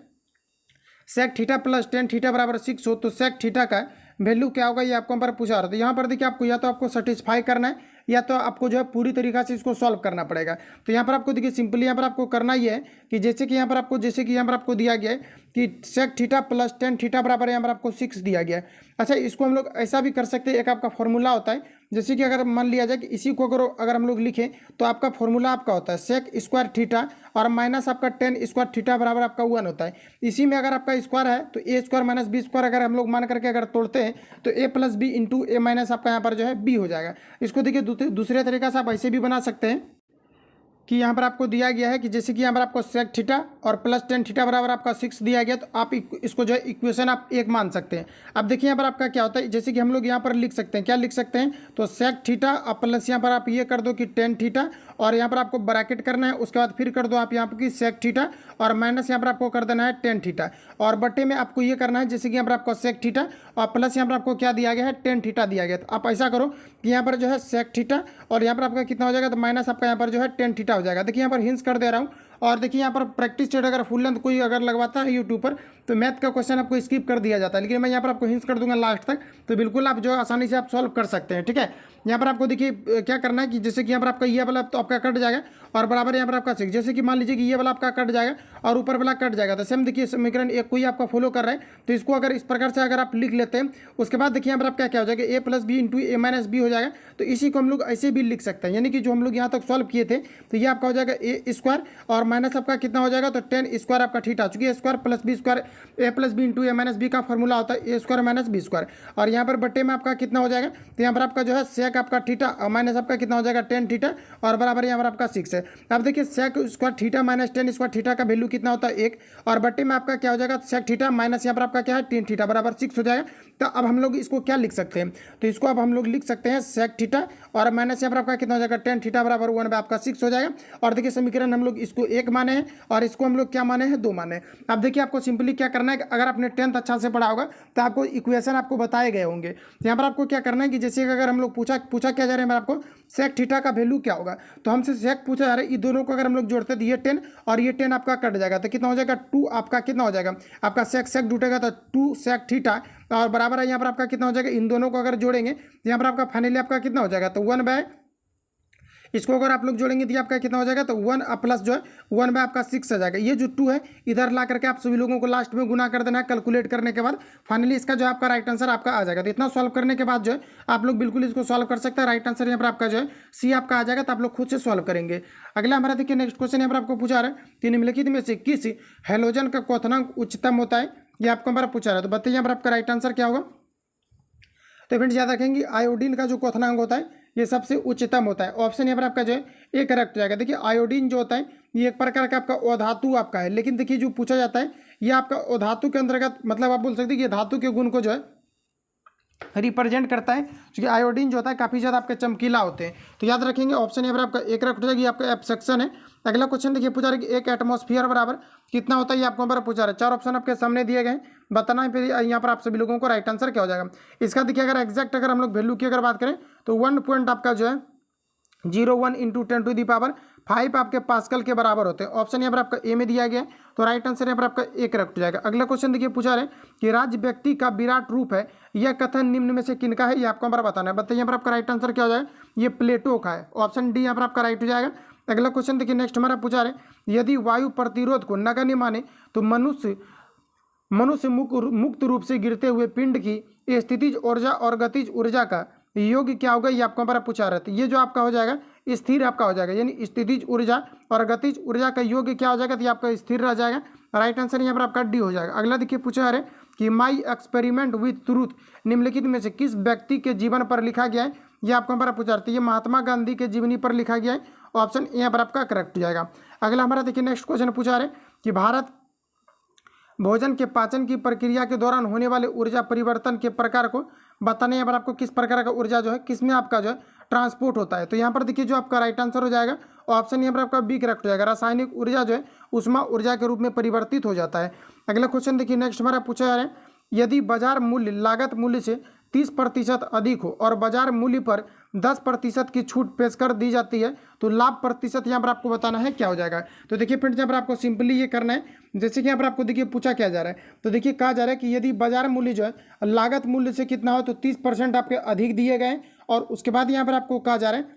sec theta plus tan theta बराबर 6 हो तो सेक थीटा का वैल्यू क्या होगा? ये आपको पर पूछा रहा था। तो यहाँ पर देखिए आपको या तो आपको सेटिस्फाई करना है या तो आपको जो है पूरी तरीक़ा से इसको सॉल्व करना पड़ेगा। तो यहाँ पर आपको देखिए सिंपली यहाँ पर आपको करना ही है कि जैसे कि यहाँ पर आपको दिया गया है कि sec theta plus tan theta बराबर यहाँ पर आपको 6 दिया गया है। अच्छा, इसको हम लोग ऐसा भी कर सकते हैं, एक आपका फॉर्मूला होता है जैसे कि अगर मान लिया जाए कि इसी को अगर हम लोग लिखें तो आपका फॉर्मूला आपका होता है सेक स्क्वायर थीटा और माइनस आपका टेन स्क्वायर थीटा बराबर आपका 1 होता है। इसी में अगर आपका स्क्वायर है तो ए स्क्वायर माइनस बी स्क्वायर अगर हम लोग मान करके अगर तोड़ते हैं तो ए प्लस बी इंटू ए माइनस आपका यहाँ पर जो है बी हो जाएगा। इसको देखिए दूसरे तरीका से आप ऐसे भी बना सकते हैं कि यहाँ पर आपको दिया गया है कि जैसे कि यहाँ पर आपको सेक थीटा और प्लस टेन थीटा बराबर आपका 6 दिया गया, तो आप इसको जो है इक्वेशन आप 1 मान सकते हैं। अब देखिए यहाँ पर आपका क्या होता है, जैसे कि हम लोग यहाँ पर लिख सकते हैं, क्या लिख सकते हैं, तो सेक थीटा और प्लस यहाँ पर आप ये कर दो कि टेन थीटा, और यहाँ पर आपको ब्रैकेट करना है, उसके बाद फिर कर दो आप यहाँ पर कि सेक थीटा, और माइनस यहाँ पर आपको कर देना है टेन थीटा, और बट्टे में आपको ये करना है जैसे कि यहाँ पर आपको सेक थीटा और प्लस यहाँ पर आपको क्या दिया गया है, टेन थीटा दिया गया। तो आप ऐसा करो कि यहाँ पर जो है सेक थीटा और यहाँ पर आपका कितना हो जाएगा, तो माइनस आपका यहाँ पर जो है टेन थीटा हो जाएगा। देखिए यहाँ पर हिंस कर दे रहा हूँ, और देखिए यहाँ पर प्रैक्टिस सेट अगर फुल लेंथ कोई अगर लगवाता है यूट्यूब पर तो मैथ का क्वेश्चन आपको स्किप कर दिया जाता है, लेकिन मैं यहाँ पर आपको हिंस कर दूंगा लास्ट तक, तो बिल्कुल आप जो आसानी से आप सॉल्व कर सकते हैं। ठीक है, यहाँ पर आपको देखिए क्या करना है कि जैसे कि यहाँ पर आपका ये वाला तो आपका कट जाएगा और बराबर यहाँ पर आपका 6, जैसे कि मान लीजिए कि ये वाला आपका कट जाएगा और ऊपर वाला कट जाएगा, तो सेम देखिए समीकरण एक कोई आपका फॉलो कर रहा है, तो इसको अगर इस प्रकार से अगर आप लिख लेते हैं, उसके बाद देखिए यहाँ पर आपका क्या हो जाएगा, ए प्लस बी इंटू ए माइनस बी हो जाएगा। तो इसी को हम लोग ऐसे भी लिख सकते हैं, यानी कि जो हम लोग यहाँ तक सॉल्व किए थे, तो ये आपका हो जाएगा ए स्क्वायर और माइनस आपका कितना हो जाएगा, तो टेन स्क्वायर आपका थीटा, चूंकि ए स्क्वायर प्लस बी स्क्वायर, ए प्लस बी इंटू ए माइनस बी का फॉर्मूला होता है ए स्क्वायर माइनस बी स्क्वायर, और यहाँ पर बट्टे में आपका कितना हो जाएगा, तो यहाँ पर आपका जो है सेक आपका थीटा और माइनस आपका कितना हो जाएगा टेन थीटा, और बराबर यहाँ पर आपका 6 है। अब देखिए sec square theta minus tan square theta का वैल्यू कितना होता है 1, और बट्टे में आपका क्या हो जाएगा सेक थीटा माइनस यहाँ पर आपका क्या है टेन थीटा बराबर 6 हो जाएगा। तो अब हम लोग इसको क्या लिख सकते हैं, तो इसको अब हम लोग लिख सकते हैं सेक थीटा और माइनस यहाँ पर आपका कितना हो जाएगा टेन थीटा बराबर 1 आपका 6 हो जाएगा। और देखिए समीकरण हम लोग इसको 1 माने हैं और इसको हम लोग क्या माने हैं 2 माने हैं। अब देखिए आपको सिंपली क्या करना है, अगर आपने 10th अच्छा से पढ़ा होगा तो आपको इक्वेशन आपको बताए गए होंगे। यहाँ पर आपको क्या करना है कि जैसे अगर हम लोग पूछा क्या जा रहा है आपको सेक थीटा का वैल्यू क्या होगा, तो हमसे सेक पूछा जा रहा है, ये दोनों को अगर हम लोग जोड़ते हैं तो ये 10 और ये 10 आपका कट जाएगा, तो कितना हो जाएगा 2 आपका कितना हो जाएगा आपका सेक सेक जुटेगा तो 2 सेक थीटा, और बराबर है यहाँ पर आपका कितना हो जाएगा, इन दोनों को अगर जोड़ेंगे तो यहाँ पर आपका फाइनली आपका कितना हो जाएगा, तो 1 इसको अगर आप लोग जोड़ेंगे तो आपका कितना हो जाएगा, तो 1 प्लस जो है 1 आपका 6 आ जाएगा। ये जो 2 है इधर ला करके आप सभी लोगों को लास्ट में गुना कर देना है, कैलकुलेट करने के बाद फाइनली इसका जो आपका राइट आंसर आपका आ जाएगा। तो इतना सॉल्व करने के बाद जो है आप लोग बिल्कुल इसको सॉल्व कर सकते हैं। राइट आंसर यहाँ पर आपका जो है सी आपका आ जाएगा, तो आप लोग खुद से सॉल्व करेंगे। अगला हमारा देखिए नेक्स्ट क्वेश्चन यहाँ पर आपको पूछा रहा है कि निम्नलिखित में से किस हैलोजन का क्वथनांक उच्चतम होता है, ये आपको हमारा पूछा रहा है। तो बताइए यहाँ पर आपका राइट आंसर क्या होगा। तो फ्रेंड्स याद रखेंगे आयोडीन का जो क्वथनांक होता है ये सबसे उच्चतम होता है। ऑप्शन यहाँ पर आपका जो है ए करेक्ट हो जाएगा। देखिए आयोडीन जो होता है ये एक प्रकार का आपका अधातु आपका है, लेकिन देखिए जो पूछा जाता है ये आपका अधातु के अंतर्गत, मतलब आप बोल सकते हैं कि धातु के गुण को जो है रिप्रेजेंट करता है, क्योंकि आयोडीन जो होता है काफ़ी ज़्यादा आपके चमकीला होते हैं। तो याद रखेंगे ऑप्शन यहाँ पर आपका एक करेक्ट हो जाएगी, आपका एफ सेक्शन है। अगला क्वेश्चन देखिए पूछा रहा है कि एक एटमॉस्फेयर बराबर कितना होता है, ये आपको हमारा पूछा रहा है। 4 ऑप्शन आपके सामने दिए गए, बताना है फिर यहाँ पर आप सभी लोगों को राइट आंसर क्या हो जाएगा इसका। देखिए अगर एग्जैक्ट अगर हम लोग वैल्यू की अगर बात करें तो 1 पॉइंट आपका जो है 01 इंटू 10⁵ आपके पास्कल के बराबर होते हैं। ऑप्शन यहाँ पर आपका ए में दिया गया है, तो राइट आंसर यहाँ पर आपका ए करेक्ट हो जाएगा। अगला क्वेश्चन देखिए पूछा रहे कि राज्य व्यक्ति का विराट रूप है, यह कथन निम्न में से किनका है, ये आपको हमारा बताना है। बताइए यहाँ पर आपका राइट आंसर क्या हो जाएगा, ये प्लेटो का है। ऑप्शन डी यहाँ पर आपका राइट हो जाएगा। अगला क्वेश्चन देखिए नेक्स्ट हमारा पूछा रहे यदि वायु प्रतिरोध को नगण्य माने तो मनुष्य मुक्त रूप से गिरते हुए पिंड की स्थितिज ऊर्जा और गतिज ऊर्जा का योग क्या होगा, ये आपको हमारा पूछा रहा था। ये जो आपका हो जाएगा स्थिर आपका हो जाएगा, यानी स्थितिज ऊर्जा और गतिज ऊर्जा का योग क्या हो जाएगा, तो ये आपका स्थिर रह जाएगा। राइट आंसर यहाँ पर आपका डी हो जाएगा। अगला देखिए पूछा रहे कि माई एक्सपेरिमेंट विथ ट्रूथ निम्नलिखित में से किस व्यक्ति के जीवन पर लिखा गया है, ये आपको हमारा पूछा रहा था। ये महात्मा गांधी के जीवनी पर लिखा गया है। ऑप्शन यहाँ पर आपका करेक्ट हो जाएगा। अगला हमारा देखिए नेक्स्ट क्वेश्चन पूछा रहे कि भारत भोजन के पाचन की प्रक्रिया के दौरान होने वाले ऊर्जा परिवर्तन के प्रकार को बताने, यहाँ पर आपको किस प्रकार का ऊर्जा जो है किस में आपका जो है ट्रांसपोर्ट होता है। तो यहाँ पर देखिए जो आपका राइट आंसर हो जाएगा ऑप्शन यहाँ पर आपका बी करेक्ट हो जाएगा। रासायनिक ऊर्जा जो है उष्मा ऊर्जा के रूप में परिवर्तित हो जाता है। अगला क्वेश्चन देखिए नेक्स्ट हमारा पूछा जा रहा है यदि बाजार मूल्य लागत मूल्य से 30% अधिक हो और बाजार मूल्य पर 10% की छूट पेशकर दी जाती है तो लाभ प्रतिशत यहाँ पर आपको बताना है क्या हो जाएगा। तो देखिए फ्रेंड्स यहाँ पर आपको सिंपली ये करना है, जैसे कि यहाँ पर आपको देखिए पूछा क्या जा रहा है। तो देखिए कहा जा रहा है कि यदि बाजार मूल्य जो है लागत मूल्य से कितना हो तो 30% आपके अधिक दिए गए, और उसके बाद यहाँ पर आपको कहा जा रहा है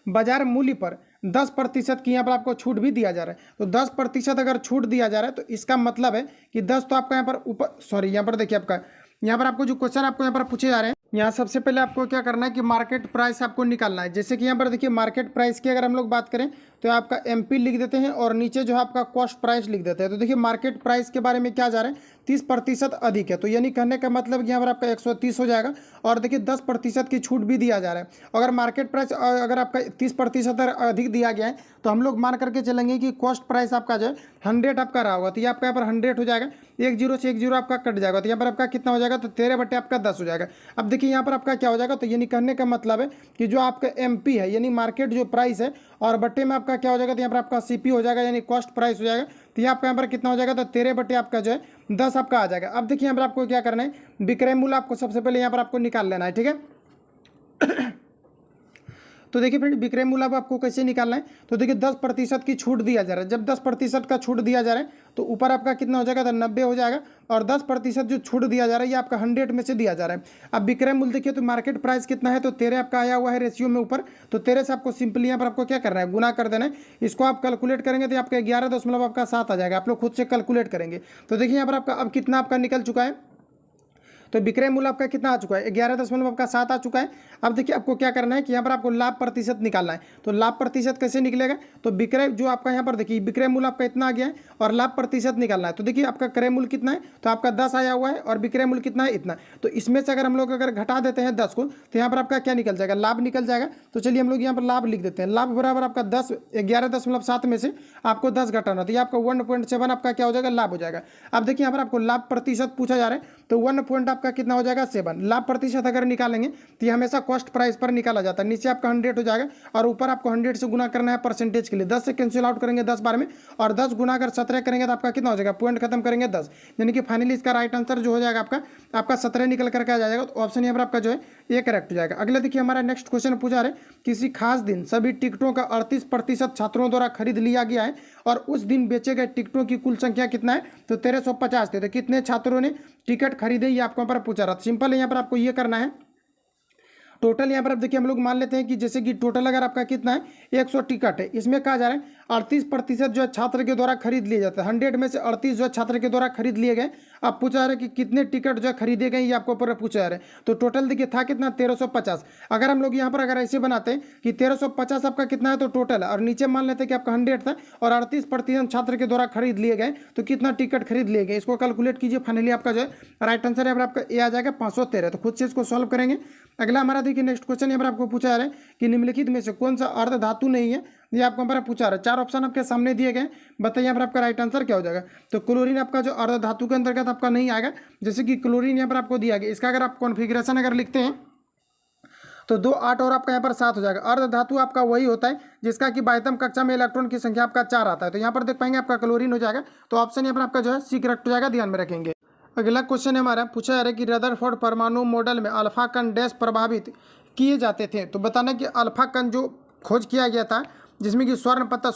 बाजार मूल्य पर 10% की यहाँ पर आपको छूट भी दिया जा रहा है। तो 10% अगर छूट दिया जा रहा है तो इसका मतलब है कि 10 तो आपका यहाँ पर ऊपर यहाँ पर देखिए आपका यहाँ पर आपको जो क्वेश्चन आपको यहाँ पर पूछे जा रहे हैं, यहाँ सबसे पहले आपको क्या करना है कि मार्केट प्राइस आपको निकालना है। जैसे कि यहाँ पर देखिए मार्केट प्राइस की अगर हम लोग बात करें तो आपका एमपी लिख देते हैं और नीचे जो है आपका कॉस्ट प्राइस लिख देते हैं। तो देखिए मार्केट प्राइस के बारे में क्या जा रहा है 30% अधिक है। तो यानी कहने का मतलब कि यहाँ पर आपका 130 हो जाएगा। और देखिए 10% की छूट भी दिया जा रहा है। अगर मार्केट प्राइस अगर आपका 30% अधिक दिया गया है तो हम लोग मान करके चलेंगे कि कॉस्ट प्राइस आपका जो है 100 आपका रहा होगा। तो ये आपका यहाँ पर 100 हो जाएगा, 10 से 10 आपका कट जाएगा। तो यहाँ पर आपका कितना हो जाएगा, तो 13 बटे आपका 10 हो जाएगा। अब देखिए यहाँ पर आपका क्या हो जाएगा, तो यानी कहने का मतलब है कि जो आपका MP है यानी मार्केट जो प्राइस है और बट्टे में आपका क्या हो जाएगा, तो यहाँ पर आपका CP हो जाएगा यानी कॉस्ट प्राइस हो जाएगा। तो ये आपका यहाँ पर कितना हो जाएगा, तो 13 बटे आपका जो है 10 आपका आ जाएगा। अब देखिए यहाँ पर आपको क्या करना है, विक्रय मूल्य आपको सबसे पहले यहाँ पर आपको निकाल लेना है, ठीक है। तो देखिए फ्रेंड विक्रय मूल्य अब आपको कैसे निकालना है, तो देखिए 10% की छूट दिया जा रहा है। जब 10% का छूट दिया जा रहा है तो ऊपर आपका कितना हो जाएगा, तो 90 हो जाएगा। और 10% जो छूट दिया जा रहा है ये आपका 100 में से दिया जा रहा है। अब विक्रय मूल्य देखिए तो मार्केट प्राइस कितना है, तो 13 आपका आया हुआ है रेशियो में ऊपर। तो 13 से आपको सिंपली यहाँ पर आपको क्या करना है, गुना कर देना है। इसको आप कैलकुलेट करेंगे तो आपका 11.7 आ जाएगा। आप लोग खुद से कैलकुलेट करेंगे। तो देखिए यहाँ पर आपका अब कितना आपका निकल चुका है, तो विक्रय मूल्य आपका कितना आ चुका है, 11.7 आ चुका है। अब देखिए आपको क्या करना है कि यहाँ पर आपको लाभ प्रतिशत निकालना है। तो लाभ प्रतिशत कैसे निकलेगा, तो विक्रय जो आपका यहाँ पर देखिए विक्रय मूल्य आपका इतना आ गया है और लाभ प्रतिशत निकालना है। तो देखिए आपका क्रय मूल्य कितना है, तो आपका 10 आया हुआ है और विक्रय मूल्य कितना है, इतना। तो इसमें से अगर हम लोग अगर घटा देते हैं 10 को तो यहाँ पर आपका क्या निकल जाएगा, लाभ निकल जाएगा। तो चलिए हम लोग यहाँ पर लाभ लिख देते हैं। लाभ बराबर आपका 11.7 में से आपको 10 घटाना, तो ये आपका 1.7 आपका क्या हो जाएगा, लाभ हो जाएगा। अब देखिए यहाँ पर आपको लाभ प्रतिशत पूछा जा रहा है, तो 1 पॉइंट आपका कितना हो जाएगा, 7। लाभ प्रतिशत अगर निकालेंगे तो ये हमेशा कॉस्ट प्राइस पर निकाला जाता है। नीचे आपका 100 हो जाएगा और ऊपर आपको 100 से गुना करना है परसेंटेज के लिए। 10 से कैंसिल आउट करेंगे 10 बार में, और 10 गुना अगर 17 करेंगे तो आपका कितना हो जाएगा, पॉइंट खत्म करेंगे 10। यानी कि फाइनली इसका राइट आंसर जो हो जाएगा आपका 17 निकल करके आ जाएगा। तो ऑप्शन यहाँ पर आपका जो है ये करेक्ट हो जाएगा। अगला देखिए हमारा नेक्स्ट क्वेश्चन पूछा रहे, किसी खास दिन सभी टिकटों का 38% छात्रों द्वारा खरीद लिया गया है और उस दिन बेचे गए टिकटों की कुल संख्या कितना है, तो 1350 थे। तो कितने छात्रों ने टिकट खरीदे ये आपको यहाँ पर पूछा रहा। सिंपल है यहाँ पर आपको ये करना है, टोटल यहाँ पर अब देखिए हम लोग मान लेते हैं कि जैसे कि टोटल अगर आपका कितना है 100 टिकट है, इसमें कहा जा रहा है 38% जो है छात्र के द्वारा खरीद लिए जाते हैं। 100 में से 38 जो है छात्र के द्वारा खरीद लिए गए। अब पूछा जा रहा है कि कितने टिकट जो है खरीदे गए, ये आपको ऊपर पूछा जा रहा है। तो टोटल देखिए था कितना, 1350। अगर हम लोग यहाँ पर अगर ऐसे बनाते हैं कि 1350 आपका कितना है, तो टोटल है, और नीचे मान लेते हैं कि आपका 100 था और 38% छात्र के द्वारा खरीद लिए गए, तो कितना टिकट खरीद लिए गए, इसको कैलकुलेट कीजिए। फाइनली आपका जो है राइट आंसर यहाँ पर आपका ए आ जाएगा 513। तो खुद से इसको सॉल्व करेंगे। अगला हमारा देखिए नेक्स्ट क्वेश्चन यहाँ पर आपको पूछा जा रहा है कि निम्नलिखित में से कौन सा अर्ध धातु नहीं है, ये आपको हमारा पूछा रहा है। 4 ऑप्शन आपके सामने दिए गए, बताइए यहाँ पर आपका राइट आंसर क्या हो जाएगा। तो क्लोरीन आपका जो अर्ध धातु के अंतर्गत आपका नहीं आएगा, जैसे कि क्लोरीन यहाँ पर आपको दिया गया, इसका अगर आप कॉन्फिगरेशन अगर लिखते हैं तो 2 8 और आपका यहाँ पर 7 हो जाएगा। अर्ध धातु आपका वही होता है जिसका कि 22वीं कक्षा में इलेक्ट्रॉन की संख्या आपका 4 आता है। तो यहाँ पर देख पाएंगे आपका क्लोरीन हो जाएगा। तो ऑप्शन यहाँ पर आपका जो है सी करेक्ट हो जाएगा, ध्यान में रखेंगे। अगला क्वेश्चन हमारा पूछा जा रहा है कि रदरफोर्ड परमाणु मॉडल में अल्फा कण डैश प्रभावित किए जाते थे। तो बताना कि अल्फा कण जो खोज किया गया था जिसमें कि स्वर्ण पत्ता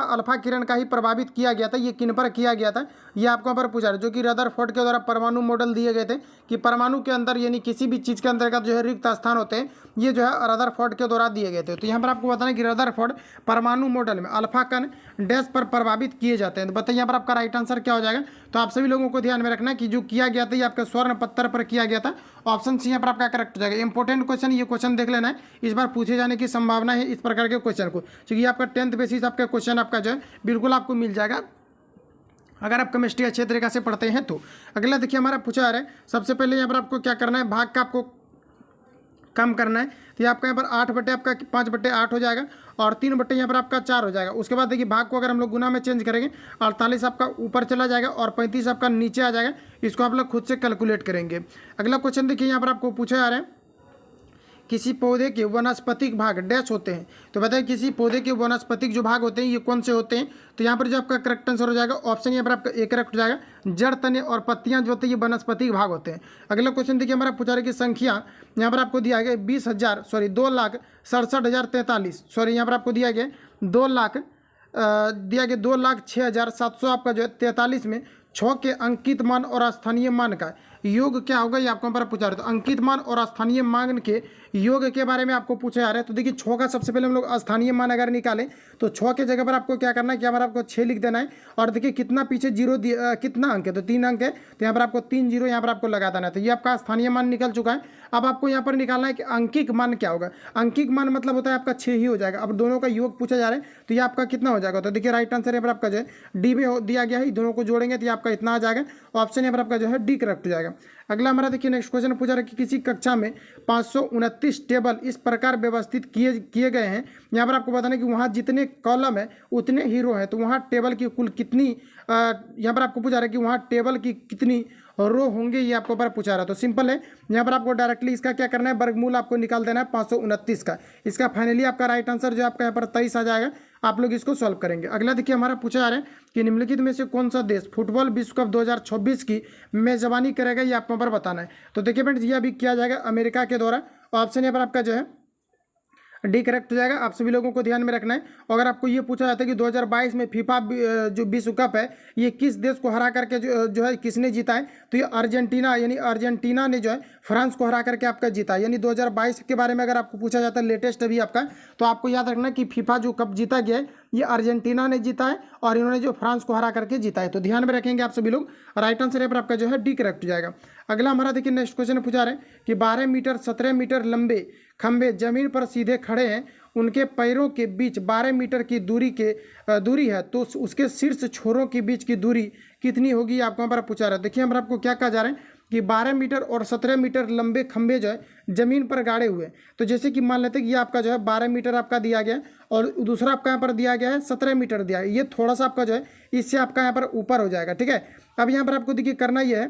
अल्फा किरण का ही प्रभावित किया गया था, ये किन पर किया गया था, ये आपको यहाँ पर पूछा रहा है। जो कि रदरफोर्ड के द्वारा परमाणु मॉडल दिए गए थे कि परमाणु के अंदर यानी किसी भी चीज़ के अंतर्गत जो है रिक्त स्थान होते हैं, ये जो है रदरफोर्ड के द्वारा दिए गए थे। तो यहाँ पर आपको बताना कि रदरफोर्ड परमाणु मॉडल में अल्फा कण डैश पर प्रभावित किए जाते हैं। तो बताइए यहाँ पर आपका राइट आंसर क्या हो जाएगा। तो आप सभी लोगों को ध्यान में रखना कि जो किया गया था ये आपका स्वर्ण पत्थर पर किया गया था। ऑप्शन सी यहाँ पर आपका करेक्ट हो जाएगा। इंपॉर्टेंट क्वेश्चन, ये क्वेश्चन देख लेना है, इस बार पूछे जाने की संभावना है इस प्रकार के क्वेश्चन को, क्योंकि आपका 10th बेसिस आपका क्वेश्चन आपका जो है बिल्कुल आपको मिल जाएगा अगर आप केमिस्ट्री अच्छे तरीके से पढ़ते हैं तो। अगला देखिए हमारा पूछा जा रहा है, सबसे पहले यहाँ पर आपको क्या करना है, भाग का आपको कम करना है। तो ये आपका यहाँ पर 8 बटे आपका 5 बटे 8 हो जाएगा और 3 बटे यहाँ पर आपका 4 हो जाएगा। उसके बाद देखिए भाग को अगर हम लोग गुना में चेंज करेंगे 48 आपका ऊपर चला जाएगा और 35 आपका नीचे आ जाएगा। इसको आप लोग खुद से कैलकुलेट करेंगे। अगला क्वेश्चन देखिए यहाँ पर आपको पूछा जा रहा है, किसी पौधे के वनस्पतिक भाग डैश होते हैं। तो बताइए किसी पौधे के वनस्पतिक जो भाग होते हैं ये कौन से होते हैं। तो यहाँ पर जो आपका करेक्ट आंसर हो जाएगा ऑप्शन यहाँ पर आपका ए करेक्ट हो जाएगा। जड़, तने और पत्तियाँ जो होती है ये वनस्पतिक भाग होते हैं। अगला क्वेश्चन देखिए हमारा पूछा रहा है कि संख्या यहाँ पर आपको दिया गया 2,67,043 यहाँ पर आपको दिया गया 2,06,700 आपका जो है 43 में 6 के अंकित मान और स्थानीय मान का योग क्या होगा ये आपको यहाँ पर पूछा रहा है। तो अंकित मान और स्थानीय मान के योग के बारे में आपको पूछा जा रहा है। तो देखिए 6 का सबसे पहले हम लोग स्थानीय मान अगर निकालें तो 6 के जगह पर आपको क्या करना है कि यहाँ पर आपको 6 लिख देना है। और देखिए कितना पीछे जीरो कितना अंक है, तो 3 अंक है, तो यहाँ पर आपको 3 जीरो यहाँ पर आपको लगा देना है। तो ये आपका स्थानीय मान निकल चुका है। अब आपको यहाँ पर निकालना है कि अंकिक मान क्या होगा। अंकिक मान मतलब होता है आपका 6 ही हो जाएगा। अब दोनों का योग पूछा जा रहा है तो ये आपका कितना हो जाएगा। तो देखिए राइट आंसर यहाँ पर आपका जो है डी में दिया गया है, दोनों को जोड़ेंगे तो ये आपका इतना आ जाएगा। ऑप्शन यहाँ पर आपका जो है डी करेक्ट हो जाएगा। अगला हमारा देखिए नेक्स्ट क्वेश्चन पूछा रहा है कि किसी कक्षा में 529 टेबल इस प्रकार व्यवस्थित किए गए हैं। यहाँ पर आपको बताना है कि वहाँ जितने कॉलम है उतने ही रो है, तो वहाँ टेबल की कुल कितनी यहाँ पर आपको पूछा रहा है कि वहाँ टेबल की कितनी रो होंगे, ये आपको पर पूछा रहा है। तो सिंपल है, यहाँ पर आपको डायरेक्टली इसका क्या करना है, वर्गमूल आपको निकाल देना है 529 का। इसका फाइनली आपका राइट आंसर जो आपका यहाँ पर 23 आ जाएगा। आप लोग इसको सॉल्व करेंगे। अगला देखिए हमारा पूछा जा रहा है कि निम्नलिखित में से कौन सा देश फुटबॉल विश्व कप 2026 की मेजबानी करेगा, ये आपको पर बताना है। तो देखिए फ्रेंड्स ये अभी किया जाएगा अमेरिका के द्वारा। ऑप्शन यहाँ पर आपका जो है डी करेक्ट हो जाएगा। आप सभी लोगों को ध्यान में रखना है। अगर आपको ये पूछा जाता है कि 2022 में फीफा जो विश्व कप है ये किस देश को हरा करके जो है किसने जीता है, तो ये अर्जेंटीना, यानी अर्जेंटीना ने जो है फ्रांस को हरा करके आपका जीता है। यानी 2022 के बारे में अगर आपको पूछा जाता है लेटेस्ट अभी आपका, तो आपको याद रखना कि फीफा जो कप जीता गया है ये अर्जेंटीना ने जीता है और इन्होंने जो फ्रांस को हरा करके जीता है। तो ध्यान में रखेंगे आप सभी लोग। राइट आंसर पर आपका जो है डी करेक्ट हो जाएगा। अगला हमारा देखिए नेक्स्ट क्वेश्चन पूछा रहे कि 12 मीटर 17 मीटर लंबे खंभे जमीन पर सीधे खड़े हैं, उनके पैरों के बीच 12 मीटर की दूरी है, तो उसके शीर्ष छोरों के बीच की दूरी कितनी होगी, आपको यहाँ पर पूछा रहा है। देखिए हम आपको क्या कहा जा रहा है कि 12 मीटर और 17 मीटर लंबे खंभे जो है जमीन पर गाड़े हुए हैं। तो जैसे कि मान लेते हैं कि ये आपका जो है 12 मीटर आपका दिया गया है और दूसरा आपका यहाँ पर दिया गया है 17 मीटर दिया है। ये थोड़ा सा आपका जो है इससे आपका यहाँ पर ऊपर हो जाएगा, ठीक है। अब यहाँ पर आपको देखिए करना ये है,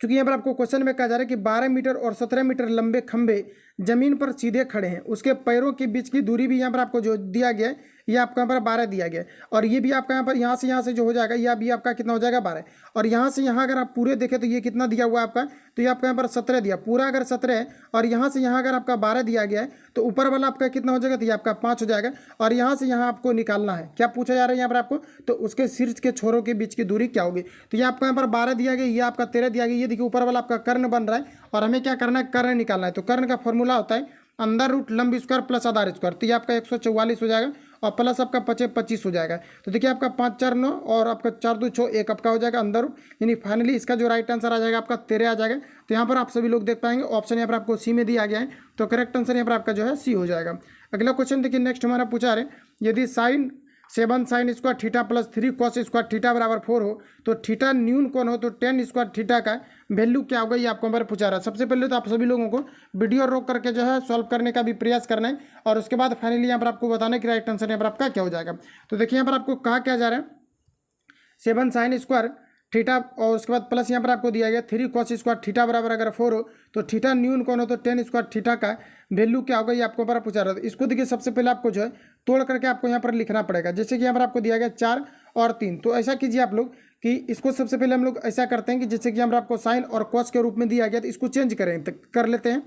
क्योंकि यहाँ पर आपको क्वेश्चन में कहा जा रहा है कि 12 मीटर और 17 मीटर लंबे खंभे जमीन पर सीधे खड़े हैं, उसके पैरों के बीच की दूरी भी यहाँ पर आपको जो दिया गया है ये आपको यहाँ पर 12 दिया गया है। और ये भी आपका यहाँ से जो हो जाएगा ये भी आपका कितना हो जाएगा 12। और यहाँ से यहाँ अगर आप पूरे देखें तो ये कितना दिया हुआ है आपका, तो ये आपका यहाँ पर 17 दिया पूरा, अगर 17 है और यहाँ से यहाँ अगर आपका 12 दिया गया है तो ऊपर वाला आपका कितना हो जाएगा, तो ये आपका 5 हो जाएगा। और यहाँ से यहाँ आपको निकालना है, क्या पूछा जा रहा है यहाँ पर आपको, तो उसके शीर्ष के छोरों के बीच की दूरी क्या होगी। तो ये आपको यहाँ पर 12 दिया गया, ये आपका 13 दिया गया। ये देखिए ऊपर वाला आपका कर्ण बन रहा है और हमें क्या करना है, कर्ण निकालना है। तो कर्ण का फॉर्मूला होता है अंदर रूट लंब स्क्वायर प्लस आधार स्क्वायर। तो ये आपका 144 हो जाएगा और प्लस आपका 25 हो जाएगा। तो देखिए आपका 5 4 9 और आपका 4 2 6 1 आपका हो जाएगा अंदर रूट, यानी फाइनली इसका जो राइट आंसर आ जाएगा आपका 13 आ जाएगा। तो यहाँ पर आप सभी लोग देख पाएंगे ऑप्शन यहाँ पर आपको सी में दिया गया है, तो करेक्ट आंसर यहाँ पर आपका जो है सी हो जाएगा। अगला क्वेश्चन देखिए नेक्स्ट हमारा पूछा रहे, यदि sine 7 sine square theta plus 3 cos square theta बराबर 4 हो तो थीटा न्यून कौन हो, तो 10 स्क्वायर थीटा का वैल्यू क्या होगा, ये आपको हमारे पूछा रहा है। सबसे पहले तो आप सभी लोगों को वीडियो रोक करके जो है सॉल्व करने का भी प्रयास करना है और उसके बाद फाइनली यहाँ पर आपको बताना है कि राइट आंसर यहाँ पर आपका क्या हो जाएगा। तो देखिए यहाँ पर आपको कहा क्या जा रहा है 7 साइन स्क्वायर थीटा और उसके बाद प्लस यहाँ पर आपको दिया गया 3 कॉस स्क्वायर थीटा बराबर अगर 4 हो तो थीटा न्यून कौन हो, तो 10 स्क्वायर थीटा का वैल्यू क्या होगा, ये आपको पर पूछा रहा था। इसको देखिए सबसे पहले आपको जो है तोड़ करके आपको यहाँ पर लिखना पड़ेगा। जैसे कि यहाँ पर आपको दिया गया 4 और 3, तो ऐसा कीजिए आप लोग कि इसको सबसे पहले हम लोग ऐसा करते हैं कि जैसे कि यहाँ पर आपको साइन और कॉस के रूप में दिया गया तो इसको चेंज कर लेते हैं।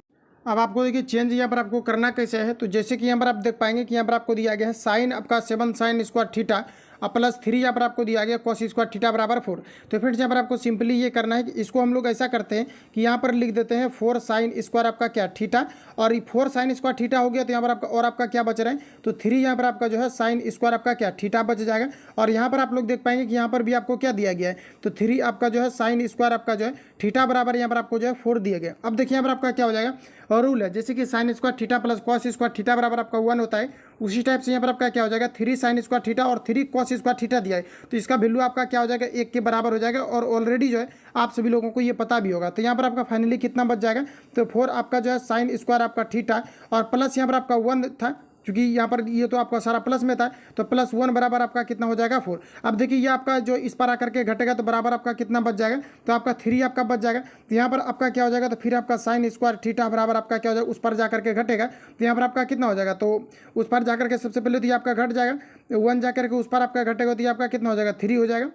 अब आपको देखिए चेंज यहाँ पर आपको करना कैसे है, तो जैसे कि यहाँ पर आप देख पाएंगे कि यहाँ पर आपको दिया गया है साइन आपका 7 साइन स्क्वायर थीटा और प्लस 3 यहाँ पर आपको दिया गया कॉस स्क्वायर थीटा बराबर 4। तो फ्रेंड्स यहाँ पर आपको सिंपली ये करना है कि इसको हम लोग ऐसा करते हैं कि यहाँ पर लिख देते हैं 4 साइन स्क्वायर आपका क्या थीटा, और 4 साइन स्क्वायर थीटा हो गया तो यहाँ पर आपका और आपका क्या बच रहा है, तो 3 यहाँ पर आपका जो है साइन स्क्वायर आपका क्या थीटा बच जाएगा। और यहाँ पर आप लोग देख पाएंगे कि यहाँ पर भी आपको क्या दिया गया है, तो 3 आपका जो है साइन स्क्वायर आपका जो है थीटा बराबर यहाँ पर आपको जो है 4 दिया गया। अब देखिए यहाँ पर आपका क्या हो जाएगा, और रूल है जैसे कि sign square theta plus cos square theta बराबर आपका 1 होता है, उसी टाइप से यहाँ पर आपका क्या हो जाएगा 3 साइन स्क्वायर थीटा और 3 कॉस स्क्वायर थीटा दिया है, तो इसका वैल्यू आपका क्या हो जाएगा 1 के बराबर हो जाएगा। और ऑलरेडी जो है आप सभी लोगों को ये पता भी होगा। तो यहाँ पर आपका फाइनली कितना बच जाएगा, तो 4 आपका जो है साइन स्क्वायर आपका थीटा और प्लस यहाँ पर आपका 1 था, क्योंकि यहाँ पर ये तो आपका सारा प्लस में था, तो प्लस 1 बराबर आपका कितना हो जाएगा 4। अब देखिए ये आपका जो इस पर आकर के घटेगा तो बराबर आपका कितना बच जाएगा, तो आपका 3 आपका बच जाएगा। तो यहाँ पर आपका क्या हो जाएगा, तो फिर आपका साइन स्क्वायर थीटा बराबर आपका क्या हो जाएगा उस पर जाकर के घटेगा, तो यहाँ पर आपका कितना हो जाएगा, तो उस पर जाकर के सबसे पहले तो ये आपका घट जाएगा, 1 जाकर के उस पर आपका घटेगा तो ये आपका कितना हो जाएगा 3 हो जाएगा।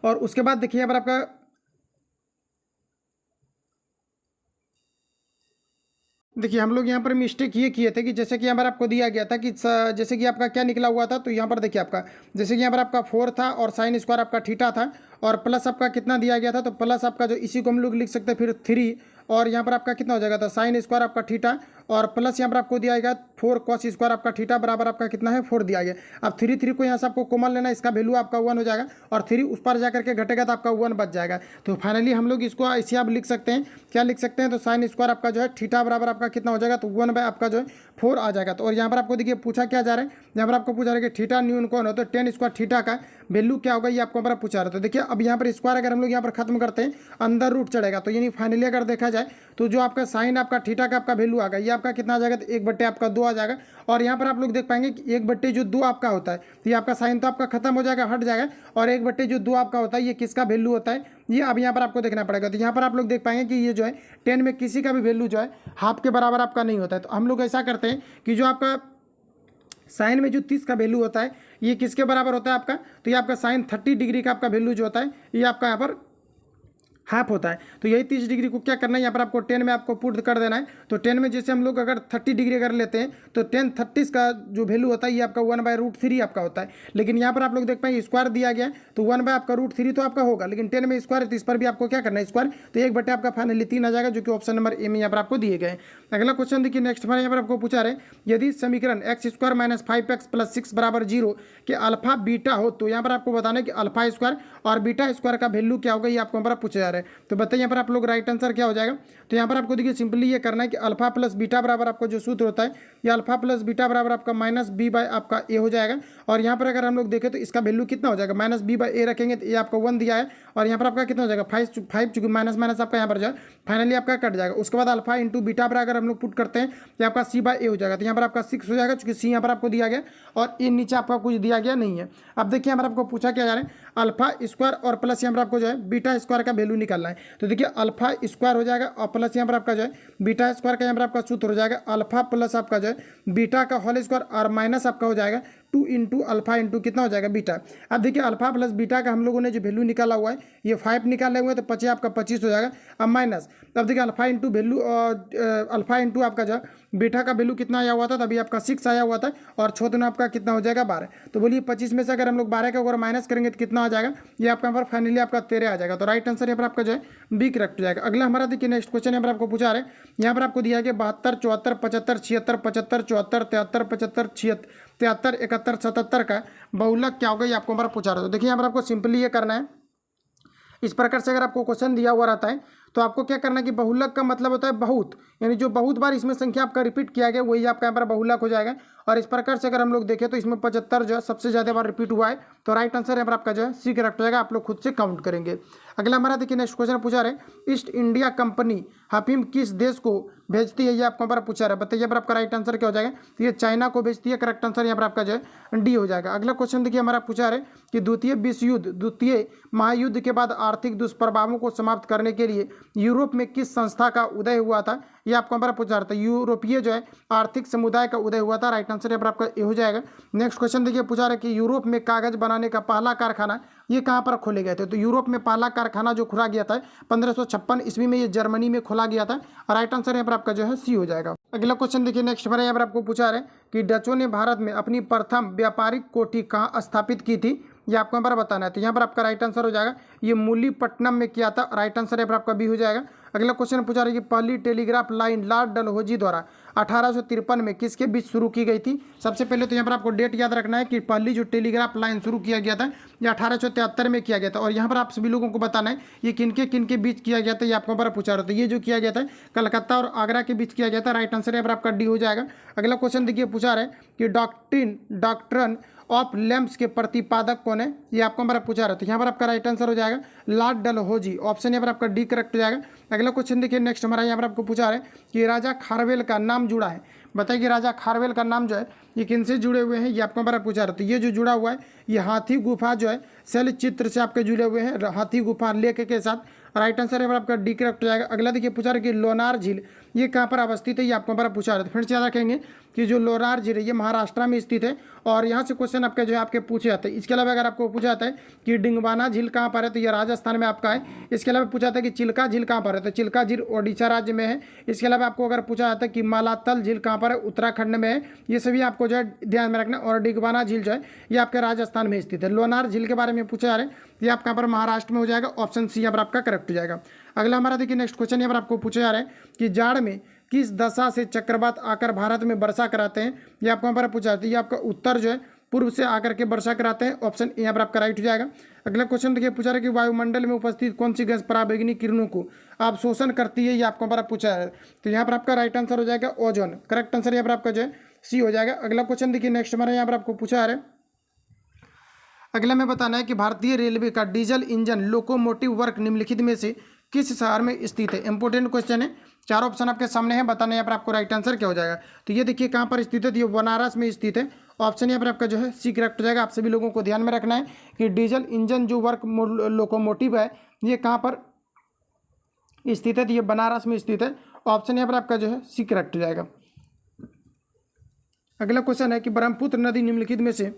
और उसके बाद देखिए यहाँ पर आपका देखिए हम लोग यहाँ पर मिस्टेक ये किए थे कि जैसे कि यहाँ पर आपको दिया गया था कि जैसे कि आपका क्या निकला हुआ था, तो यहाँ पर देखिए आपका जैसे कि यहाँ पर आपका 4 था और साइन स्क्वायर आपका थीटा था और प्लस आपका कितना दिया गया था, तो प्लस आपका जो इसी को हम लोग लिख सकते हैं फिर 3 और यहाँ पर आपका कितना हो जाएगा, तो साइन स्क्वायर आपका थीटा और प्लस यहाँ पर आपको दिया गया 4 कॉस स्क्वायर आपका थीटा बराबर आपका कितना है 4 दिया गया। अब 3 को यहाँ से आपको कॉमन लेना, इसका वैल्यू आपका 1 हो जाएगा और 3 उस पर जाकर के घटेगा तो आपका 1 बच जाएगा। तो फाइनली हम लोग इसको ऐसे आप लिख सकते हैं, क्या लिख सकते हैं, तो साइन स्क्वायर आपका जो है थीटा बराबर आपका कितना हो जाएगा, तो 1 बाय आपका जो है 4 आ जाएगा। तो और यहाँ पर आपको देखिए पूछा क्या जा रहा है, यहाँ पर आपको पूछा रहा है कि थीटा न्यून कौन हो, तो टेन स्क्वायर थीटा का वैल्यू क्या होगा ये आपको हमारा पूछा रहा है। तो देखिए अब यहाँ पर स्क्वायर अगर हम लोग यहाँ पर खत्म करते हैं अंदर रूट चढ़ेगा, तो यानी फाइनली अगर देखा जाए तो जो आपका साइन आपका थीटा का आपका वैल्यू आएगा ये आपका कितना आ जाएगा, तो 1/2 आपका 2 आ जाएगा। और यहाँ पर आप लोग देख पाएंगे कि 1/2 आपका होता है, तो ये आपका साइन तो आपका खत्म हो जाएगा, हट जाएगा, और 1/2 आपका होता है ये किसका वैल्यू होता है ये अब यहाँ पर आपको देखना पड़ेगा। तो यहाँ पर आप लोग देख पाएंगे कि ये जो है 10 में किसी का भी वैल्यू जो है हाफ के बराबर आपका नहीं होता है। तो हम लोग ऐसा करते हैं कि जो आपका साइन में जो 30 का वैल्यू होता है ये किसके बराबर होता है आपका, तो ये आपका साइन 30 डिग्री का आपका वैल्यू जो होता है ये आपका यहाँ पर हाफ होता है। तो यही 30 डिग्री को क्या करना है, यहाँ पर आपको 10 में आपको पुट कर देना है। तो 10 में जैसे हम लोग अगर 30 डिग्री अगर लेते हैं तो 10/30 का जो वैल्यू होता है ये आपका 1/√3 आपका होता है। लेकिन यहाँ पर आप लोग देख पाएंगे स्क्वायर दिया गया है तो 1 बाय आपका √3 तो आपका होगा, लेकिन 10 में स्क्वायर है तो इस पर भी आपको क्या करना है स्क्वायर, तो 1/2 आपका फाइनली 3 आ जाएगा, जो कि ऑप्शन नंबर ए में यहाँ पर आपको दिए गए। अगला क्वेश्चन देखिए नेक्स्ट बार यहाँ पर आपको पूछा रहे यदि समीकरण x² - 5x + 6 = 0 के अल्फा बीटा हो, तो यहाँ पर आपको बताना है कि अल्फा स्क्वायर और बीटा स्क्वायर का वैल्यू क्या होगा ये आपको यहाँ पर पूछा जा रहा है। तो बताइए आप लोग राइट आंसर क्या हो जाएगा। तो यहाँ पर आपको देखिए सिंपली ये करना है कि अल्फा प्लस बीटा बराबर आपको जो सूत्र होता है ये अल्फा प्लस बीटा बराबर आपका -b आपका a हो जाएगा। और यहाँ पर अगर हम लोग देखें तो इसका वैल्यू कितना हो जाएगा, -b/a रखेंगे तो ये आपका 1 दिया है और यहाँ पर आपका कितना हो जाएगा 5 चूंकि माइनस माइनस आपका यहाँ पर जो है फाइनली आपका कट जाएगा। उसके बाद अल्फा इंटू बीटा पर अगर हम लोग पुट करते हैं तो आपका c/a हो जाएगा। तो यहाँ पर आपका 6 हो जाएगा चूंकि c यहाँ पर आपको दिया गया और ए नीचे आपका कुछ दिया गया नहीं है। अब देखिए यहाँ पर आपको पूछा क्या जा रहा है अल्फा स्क्वायर और प्लस यहाँ पर आपको जो है बीटा स्क्वायर का वैल्यू निकालना है। तो देखिए अल्फा स्क्वायर हो जाएगा और प्लस यहाँ पर आपका जो है बीटा स्क्वायर का यहाँ पर आपका सूत्र हो जाएगा अल्फा प्लस आपका जो है बीटा का होल स्क्वायर और माइनस आपका हो जाएगा 2 इंटू अल्फा इंटू कितना हो जाएगा बीटा। अब देखिए अल्फा प्लस बीटा का हम लोगों ने जो वैल्यू निकाला हुआ है ये 5 निकाले हुए हैं तो 25 आपका 25 हो जाएगा। अब माइनस अब देखिए alpha into value alpha into आपका जो बीटा का वैल्यू कितना आया हुआ था, तभी आपका 6 आया हुआ था और 6 आपका कितना हो जाएगा 12। तो बोलिए 25 में से अगर हम लोग 12 का अगर माइनस करेंगे तो कितना आ जाएगा, ये आपका यहाँ पर फाइनली आपका 13 आ जाएगा। तो राइट आंसर यहाँ पर आपका जो है बी करेक्ट हो जाएगा। अगला हमारा देखिए नेक्स्ट क्वेश्चन यहाँ पर आपको पूछा रहे यहाँ पर आपको दिया गया 72, 74, 75, 76, 75, 74, 73, 75, 73, 71, 77 का बहुलक क्या होगा ये आपको हमारा पूछा रहा है। तो देखिए यहाँ पर आपको सिंपली ये करना है, इस प्रकार से अगर आपको क्वेश्चन दिया हुआ रहता है तो आपको क्या करना है कि बहुलक का मतलब होता है बहुत, यानी जो बहुत बार इसमें संख्या आपका रिपीट किया गया वही आपका यहाँ पर बहुलक हो जाएगा। और इस प्रकार से अगर हम लोग देखें तो इसमें 75 जो है सबसे ज़्यादा बार रिपीट हुआ है, तो राइट आंसर यहाँ पर आपका जो है सी करेक्ट हो जाएगा। आप लोग खुद से काउंट करेंगे। अगला हमारा देखिए नेक्स्ट क्वेश्चन पूछा रहे ईस्ट इंडिया कंपनी अफीम किस देश को भेजती है ये आपको हमारा पूछा रहा है। बताइए पर आपका राइट आंसर क्या हो जाएगा, तो ये चाइना को भेजती है। करेक्ट आंसर यहाँ पर आपका जो है डी हो जाएगा। अगला क्वेश्चन देखिए हमारा पूछा रहे कि द्वितीय विश्व युद्ध द्वितीय महायुद्ध के बाद आर्थिक दुष्प्रभावों को समाप्त करने के लिए यूरोप में किस संस्था का उदय हुआ था, ये आपको हमारा पूछा रहा था। यूरोपीय जो है आर्थिक समुदाय का उदय हुआ था। राइट आंसर यहाँ पर आपका ए हो जाएगा। नेक्स्ट क्वेश्चन देखिए पूछा रहा है कि यूरोप में कागज बनाने का पहला कारखाना ये कहाँ पर खोले गए थे। तो यूरोप में पहला कारखाना जो खुला गया था 1556 ईस्वी में, ये जर्मनी में खोला गया था। राइट आंसर यहाँ पर आपका जो है सी हो जाएगा। अगला क्वेश्चन देखिए नेक्स्ट हमारे यहाँ पर आपको पूछा रहे कि डचों ने भारत में अपनी प्रथम व्यापारिक कोठी कहाँ स्थापित की थी, ये आपको यहाँ पर बताना है। तो यहाँ पर आपका राइट आंसर हो जाएगा ये मूलीपट्टनम में किया था। राइट आंसर यहाँ पर आपका बी हो जाएगा। अगला क्वेश्चन पूछा रहा है कि पहली टेलीग्राफ लाइन लॉर्ड डलहौजी द्वारा 1853 में किसके बीच शुरू की गई थी। सबसे पहले तो यहाँ पर आपको डेट याद रखना है कि पहली जो टेलीग्राफ लाइन शुरू किया गया था ये 1873 में किया गया था। और यहाँ पर आप सभी लोगों को बताना है ये किनके बीच किया गया था, ये आपको पर पूछा रहा था। ये जो किया गया था कलकत्ता और आगरा के बीच किया गया था। राइट आंसर यहाँ पर आपका डी हो जाएगा। अगला क्वेश्चन देखिए पूछा रहा है कि डॉक्ट्रिन ऑफ लैम्प्स के प्रतिपादक कौन है, ये आपको हमारा पूछा रहा था। यहाँ पर आपका राइट आंसर हो जाएगा लॉर्ड डलहौजी। ऑप्शन यहाँ पर आपका डी करेक्ट हो जाएगा। अगला क्वेश्चन देखिए नेक्स्ट हमारा यहाँ पर आपको पूछा रहा है कि राजा खारवेल का नाम जुड़ा है। बताइए कि राजा खारवेल का नाम जो है ये किनसे जुड़े हुए हैं, ये आपको हमारा पूछा रहा था। ये जो जुड़ा हुआ है ये हाथी गुफा जो है शैल चित्र से आपके जुड़े हुए हैं, हाथी गुफा लेक के साथ। राइट आंसर यहाँ पर आपका डी करेक्ट हो जाएगा। अगला देखिए पूछा रहा है कि लोनार झील ये कहाँ पर अवस्थित है, ये आपको हमारा पूछा रहा है। फिर से याद रखेंगे कि जो लोनार झील है ये महाराष्ट्र में स्थित है और यहाँ से क्वेश्चन आपके जो है आपके पूछे जाते हैं। इसके अलावा अगर आपको पूछा जाता है कि डिंगवाना झील कहाँ पर है, तो ये राजस्थान में आपका है। इसके अलावा पूछा जाता है कि चिल्का झील कहाँ पर है, तो चिल्का झील ओडिशा राज्य में है। इसके अलावा आपको अगर पूछा जाता है कि मालातल झील कहाँ पर है, उत्तराखंड में है। ये सभी आपको जो है ध्यान में रखना। और डिंगवाना झील जो है ये आपके राजस्थान में स्थित है। लोनार झील के बारे में पूछा जा रहा है, ये आपका यहाँ पर महाराष्ट्र में हो जाएगा। ऑप्शन सी यहाँ पर आपका करेक्ट हो जाएगा। अगला हमारा देखिए नेक्स्ट क्वेश्चन यहाँ पर आपको पूछा जा रहा है कि जाड़ में किस दशा से चक्रवात आकर भारत में वर्षा कराते हैं, ये आपको यहाँ पर पूछा जाता है। ये आपका उत्तर जो है पूर्व से आकर के वर्षा कराते हैं। ऑप्शन यहाँ पर आपका राइट हो जाएगा। अगला क्वेश्चन देखिए पूछा रहा है कि वायुमंडल में उपस्थित कौन सी गैस पराबैंगनी किरणों को अवशोषण करती है, ये आपको हमारा पूछा है। तो यहाँ पर आपका राइट आंसर हो जाएगा ओजोन। करेक्ट आंसर यहाँ पर आपका जो है सी हो जाएगा। अगला क्वेश्चन देखिए नेक्स्ट हमारा यहाँ पर आपको पूछा आ रहा है। अगला में बताना है कि भारतीय रेलवे का डीजल इंजन लोकोमोटिव वर्क निम्नलिखित में से किस शहर में स्थित है। इंपोर्टेंट क्वेश्चन है। चार ऑप्शन आपके सामने हैं, बताना यहाँ पर आपको राइट आंसर क्या हो जाएगा। तो ये देखिए कहाँ पर स्थित है, तो ये बनारस में स्थित है। ऑप्शन यहाँ पर आपका जो है सी करेक्ट हो जाएगा। आप सभी लोगों को ध्यान में रखना है कि डीजल इंजन जो वर्क लोकोमोटिव है ये कहाँ पर स्थित है, तो ये बनारस में स्थित है। ऑप्शन यहाँ पर आपका जो है सी करेक्ट हो जाएगा। अगला क्वेश्चन है कि ब्रह्मपुत्र नदी निम्नलिखित में से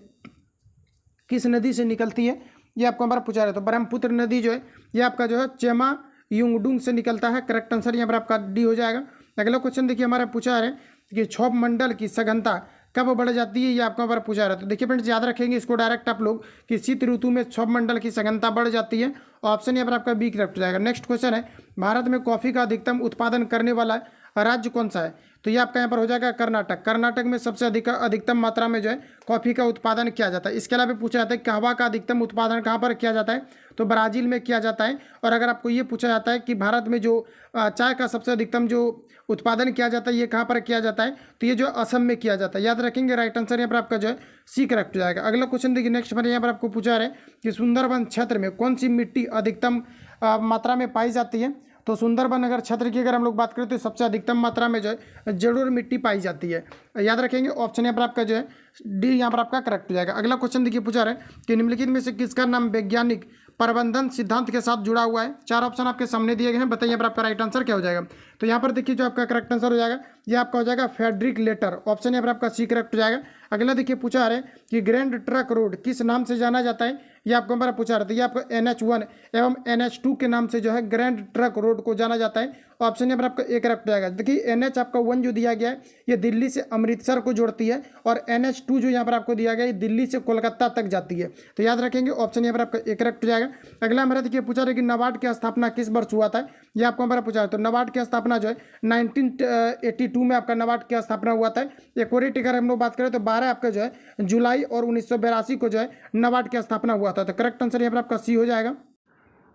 किस नदी से निकलती है, ये आपको हमारा पूछा रहा है। तो ब्रह्मपुत्र नदी जो है ये आपका जो है चेमा युंगडुंग से निकलता है। करेक्ट आंसर यहाँ पर आपका डी हो जाएगा। अगला क्वेश्चन देखिए हमारा पूछा है कि क्षोभ मंडल की सघनता कब बढ़ जाती है, ये आपको हमारा पूछा रहा है। तो देखिए फ्रेंड्स याद रखेंगे इसको डायरेक्ट आप लोग कि शीत ऋतु में क्षोभ मंडल की सघनता बढ़ जाती है। ऑप्शन यहाँ पर आपका बी करेक्ट हो जाएगा। नेक्स्ट क्वेश्चन है भारत में कॉफी का अधिकतम उत्पादन करने वाला राज्य कौन सा है, तो ये आपका यहाँ पर हो जाएगा कर्नाटक। कर्नाटक में सबसे अधिकतम मात्रा में जो है कॉफ़ी का उत्पादन किया जाता है। इसके अलावा पूछा जाता है कहवा का अधिकतम उत्पादन कहाँ पर किया जाता है, तो ब्राज़ील में किया जाता है। और अगर आपको ये पूछा जाता है कि भारत में जो चाय का सबसे अधिकतम जो उत्पादन किया जाता है ये कहाँ पर किया जाता है, तो ये जो असम में किया जाता है। याद रखेंगे राइट आंसर यहाँ पर आपका जो है सी करेक्ट हो जाएगा। अगला क्वेश्चन देखिए नेक्स्ट पर यहाँ पर आपको पूछा रहा है कि सुंदरबन क्षेत्र में कौन सी मिट्टी अधिकतम मात्रा में पाई जाती है। तो सुंदरबन अगर क्षेत्र की अगर हम लोग बात करें तो सबसे अधिकतम मात्रा में जो है जरूर मिट्टी पाई जाती है। याद रखेंगे ऑप्शन यहाँ पर आपका जो है डी यहाँ पर आपका करेक्ट हो जाएगा। अगला क्वेश्चन देखिए पूछा रहा है कि निम्नलिखित में से किसका नाम वैज्ञानिक प्रबंधन सिद्धांत के साथ जुड़ा हुआ है। चार ऑप्शन आपके सामने दिए गए हैं, बताइए यहाँ पर आपका राइट आंसर क्या हो जाएगा। तो यहाँ पर देखिए जो आपका करेक्ट आंसर हो जाएगा ये आपका हो जाएगा फेडरिक लेटर। ऑप्शन यहाँ पर आपका सी करेक्ट हो जाएगा। अगला देखिए पूछा आ रहा है कि ग्रैंड ट्रक रोड किस नाम से जाना जाता है, ये आपको हमारा पूछा रहा था। ये आपको NH1 एवं NH2 के नाम से जो है ग्रैंड ट्रक रोड को जाना जाता है। ऑप्शन यहाँ पर आपका एक करेक्ट हो जाएगा। देखिए NH आपका 1 जो दिया गया है ये दिल्ली से अमृतसर को जोड़ती है और NH2 जो यहाँ पर आपको दिया गया है दिल्ली से कोलकाता तक जाती है। तो याद रखेंगे ऑप्शन यहाँ पर आपका एक करेक्ट हो जाएगा। अगला हमारा देखिए पूछा रहा है कि नाबार्ड की स्थापना किस वर्ष हुआ था, ये आपको हमारा पूछा है। तो नाबार्ड की स्थापना जो है 1982 में आपका नाबार्ड की स्थापना हुआ था। एक्यूरेट अगर हम लोग बात करें तो 12 आपका जो है जुलाई और 1982 को जो है नाबार्ड की स्थापना हुआ था। तो करेक्ट आंसर यहाँ पर आपका सी हो जाएगा।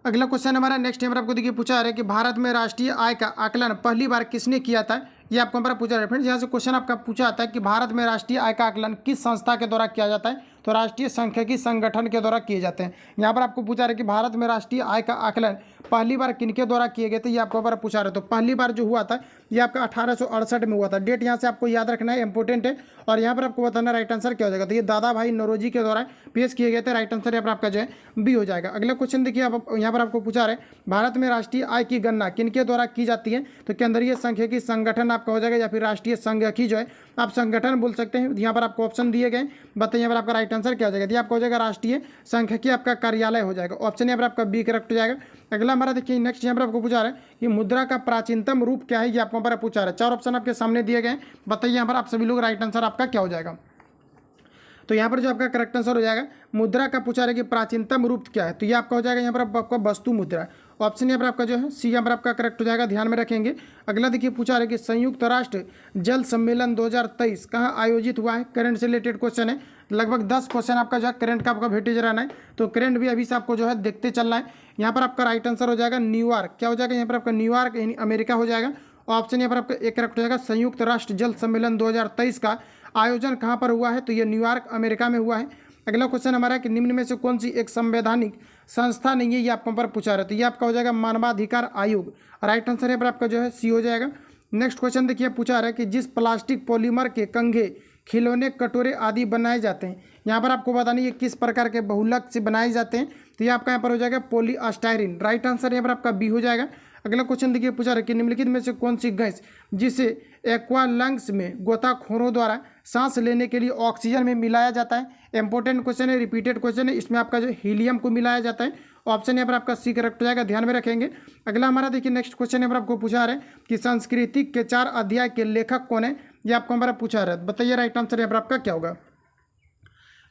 अगला क्वेश्चन हमारा नेक्स्ट यहाँ पर आपको देखिए पूछा है कि भारत में राष्ट्रीय आय का आकलन पहली बार किसने किया था, ये आपको हमारा पूछा है। फ्रेंड्स यहाँ से क्वेश्चन आपका पूछा जाता है कि भारत में राष्ट्रीय आय का आकलन किस संस्था के द्वारा किया जाता है, तो राष्ट्रीय सांख्यिकी संगठन के द्वारा किए जाते हैं। यहाँ पर आपको पूछा रहा है कि भारत में राष्ट्रीय आय का आकलन पहली बार किनके द्वारा किए गए थे, ये आपको हमारा पूछा रहा है। तो पहली बार जो हुआ था ये आपका 1868 में हुआ था। डेट यहाँ से आपको याद रखना है, इंपॉर्टेंट है। और यहाँ पर आपको बताना राइट आंसर क्या हो जाएगा। तो ये दादा भाई नौरोजी के द्वारा पेश किए गए थे। राइट आंसर यहाँ पर आपका जो है बी हो जाएगा। अगला क्वेश्चन देखिए आप यहाँ पर आपको पूछा रहे भारत में राष्ट्रीय आय की गणना किनके द्वारा की जाती है, तो केंद्रीय सांख्यिकी संगठन आपका हो जाएगा या फिर राष्ट्रीय सांख्यिकी जो है आप संगठन बोल सकते हैं। यहाँ पर आपको ऑप्शन दिए गए, बताइए यहाँ पर आपका राइट आंसर क्या हो जाएगा। आपका हो जाएगा राष्ट्रीय सांख्यिकी आपका कार्यालय हो जाएगा। ऑप्शन यहाँ पर आपका बी करेक्ट हो जाएगा। अगला हमारा देखिए नेक्स्ट यहाँ पर आपको पूछा रहा है कि मुद्रा का प्राचीनतम रूप क्या है, ये आपको पर पूछा रहा है। चार ऑप्शन आपके सामने दिए गए, बताइए यहाँ पर आप सभी लोग राइट आंसर आपका क्या हो जाएगा। तो यहाँ पर जो आपका करेक्ट आंसर हो जाएगा मुद्रा का पूछा रहा है कि प्राचीनतम रूप क्या है, तो ये आपका हो जाएगा यहाँ पर आपका वस्तु मुद्रा। ऑप्शन यहाँ पर आपका जो है सी यहाँ पर आपका करेक्ट हो जाएगा, ध्यान में रखेंगे। अगला देखिए पूछा रहा है कि संयुक्त राष्ट्र जल सम्मेलन 2023 कहाँ आयोजित हुआ है। करंट से रिलेटेड क्वेश्चन है, लगभग 10 क्वेश्चन आपका जो है करंट का आपका भेटेज रहना है। तो करंट भी अभी से आपको जो है देखते चलना है। यहाँ पर आपका राइट आंसर हो जाएगा न्यूयॉर्क। क्या हो जाएगा यहाँ पर आपका न्यूयॉर्क यानी अमेरिका हो जाएगा। ऑप्शन यहाँ पर आपका एक करेक्ट हो जाएगा। संयुक्त राष्ट्र जल सम्मेलन 2023 का आयोजन कहाँ पर हुआ है, तो ये न्यूयॉर्क अमेरिका में हुआ है। अगला क्वेश्चन हमारा है कि निम्न में से कौन सी एक संवैधानिक संस्था नहीं है, ये आपको पर पूछा रहा है। तो ये आपका हो जाएगा मानवाधिकार आयोग। राइट आंसर यहाँ पर आपका जो है सी हो जाएगा। नेक्स्ट क्वेश्चन देखिए पूछा रहा है कि जिस प्लास्टिक पॉलीमर के कंघे खिलौने कटोरे आदि बनाए जाते हैं, यहाँ पर आपको बताना ये किस प्रकार के बहुलक से बनाए जाते हैं, तो ये आपका यहाँ पर हो जाएगा पॉलीस्टायरीन। राइट आंसर यहाँ पर आपका बी हो जाएगा। अगला क्वेश्चन देखिए पूछा रहा कि निम्नलिखित में से कौन सी गैस जिसे एक्वा लंग्स में गोताखोरों द्वारा सांस लेने के लिए ऑक्सीजन में मिलाया जाता है। इंपॉर्टेंट क्वेश्चन है, रिपीटेड क्वेश्चन है। इसमें आपका जो हीलियम को मिलाया जाता है। ऑप्शन यहाँ पर आपका सी करेक्ट हो जाएगा, ध्यान में रखेंगे। अगला हमारा देखिए नेक्स्ट क्वेश्चन यहाँ पर आपको पूछा रहा है कि संस्कृति के 4 अध्याय के लेखक कौन है, ये आपको हमारा पूछा रहा है। बताइए राइट आंसर यहाँ पर आपका क्या होगा।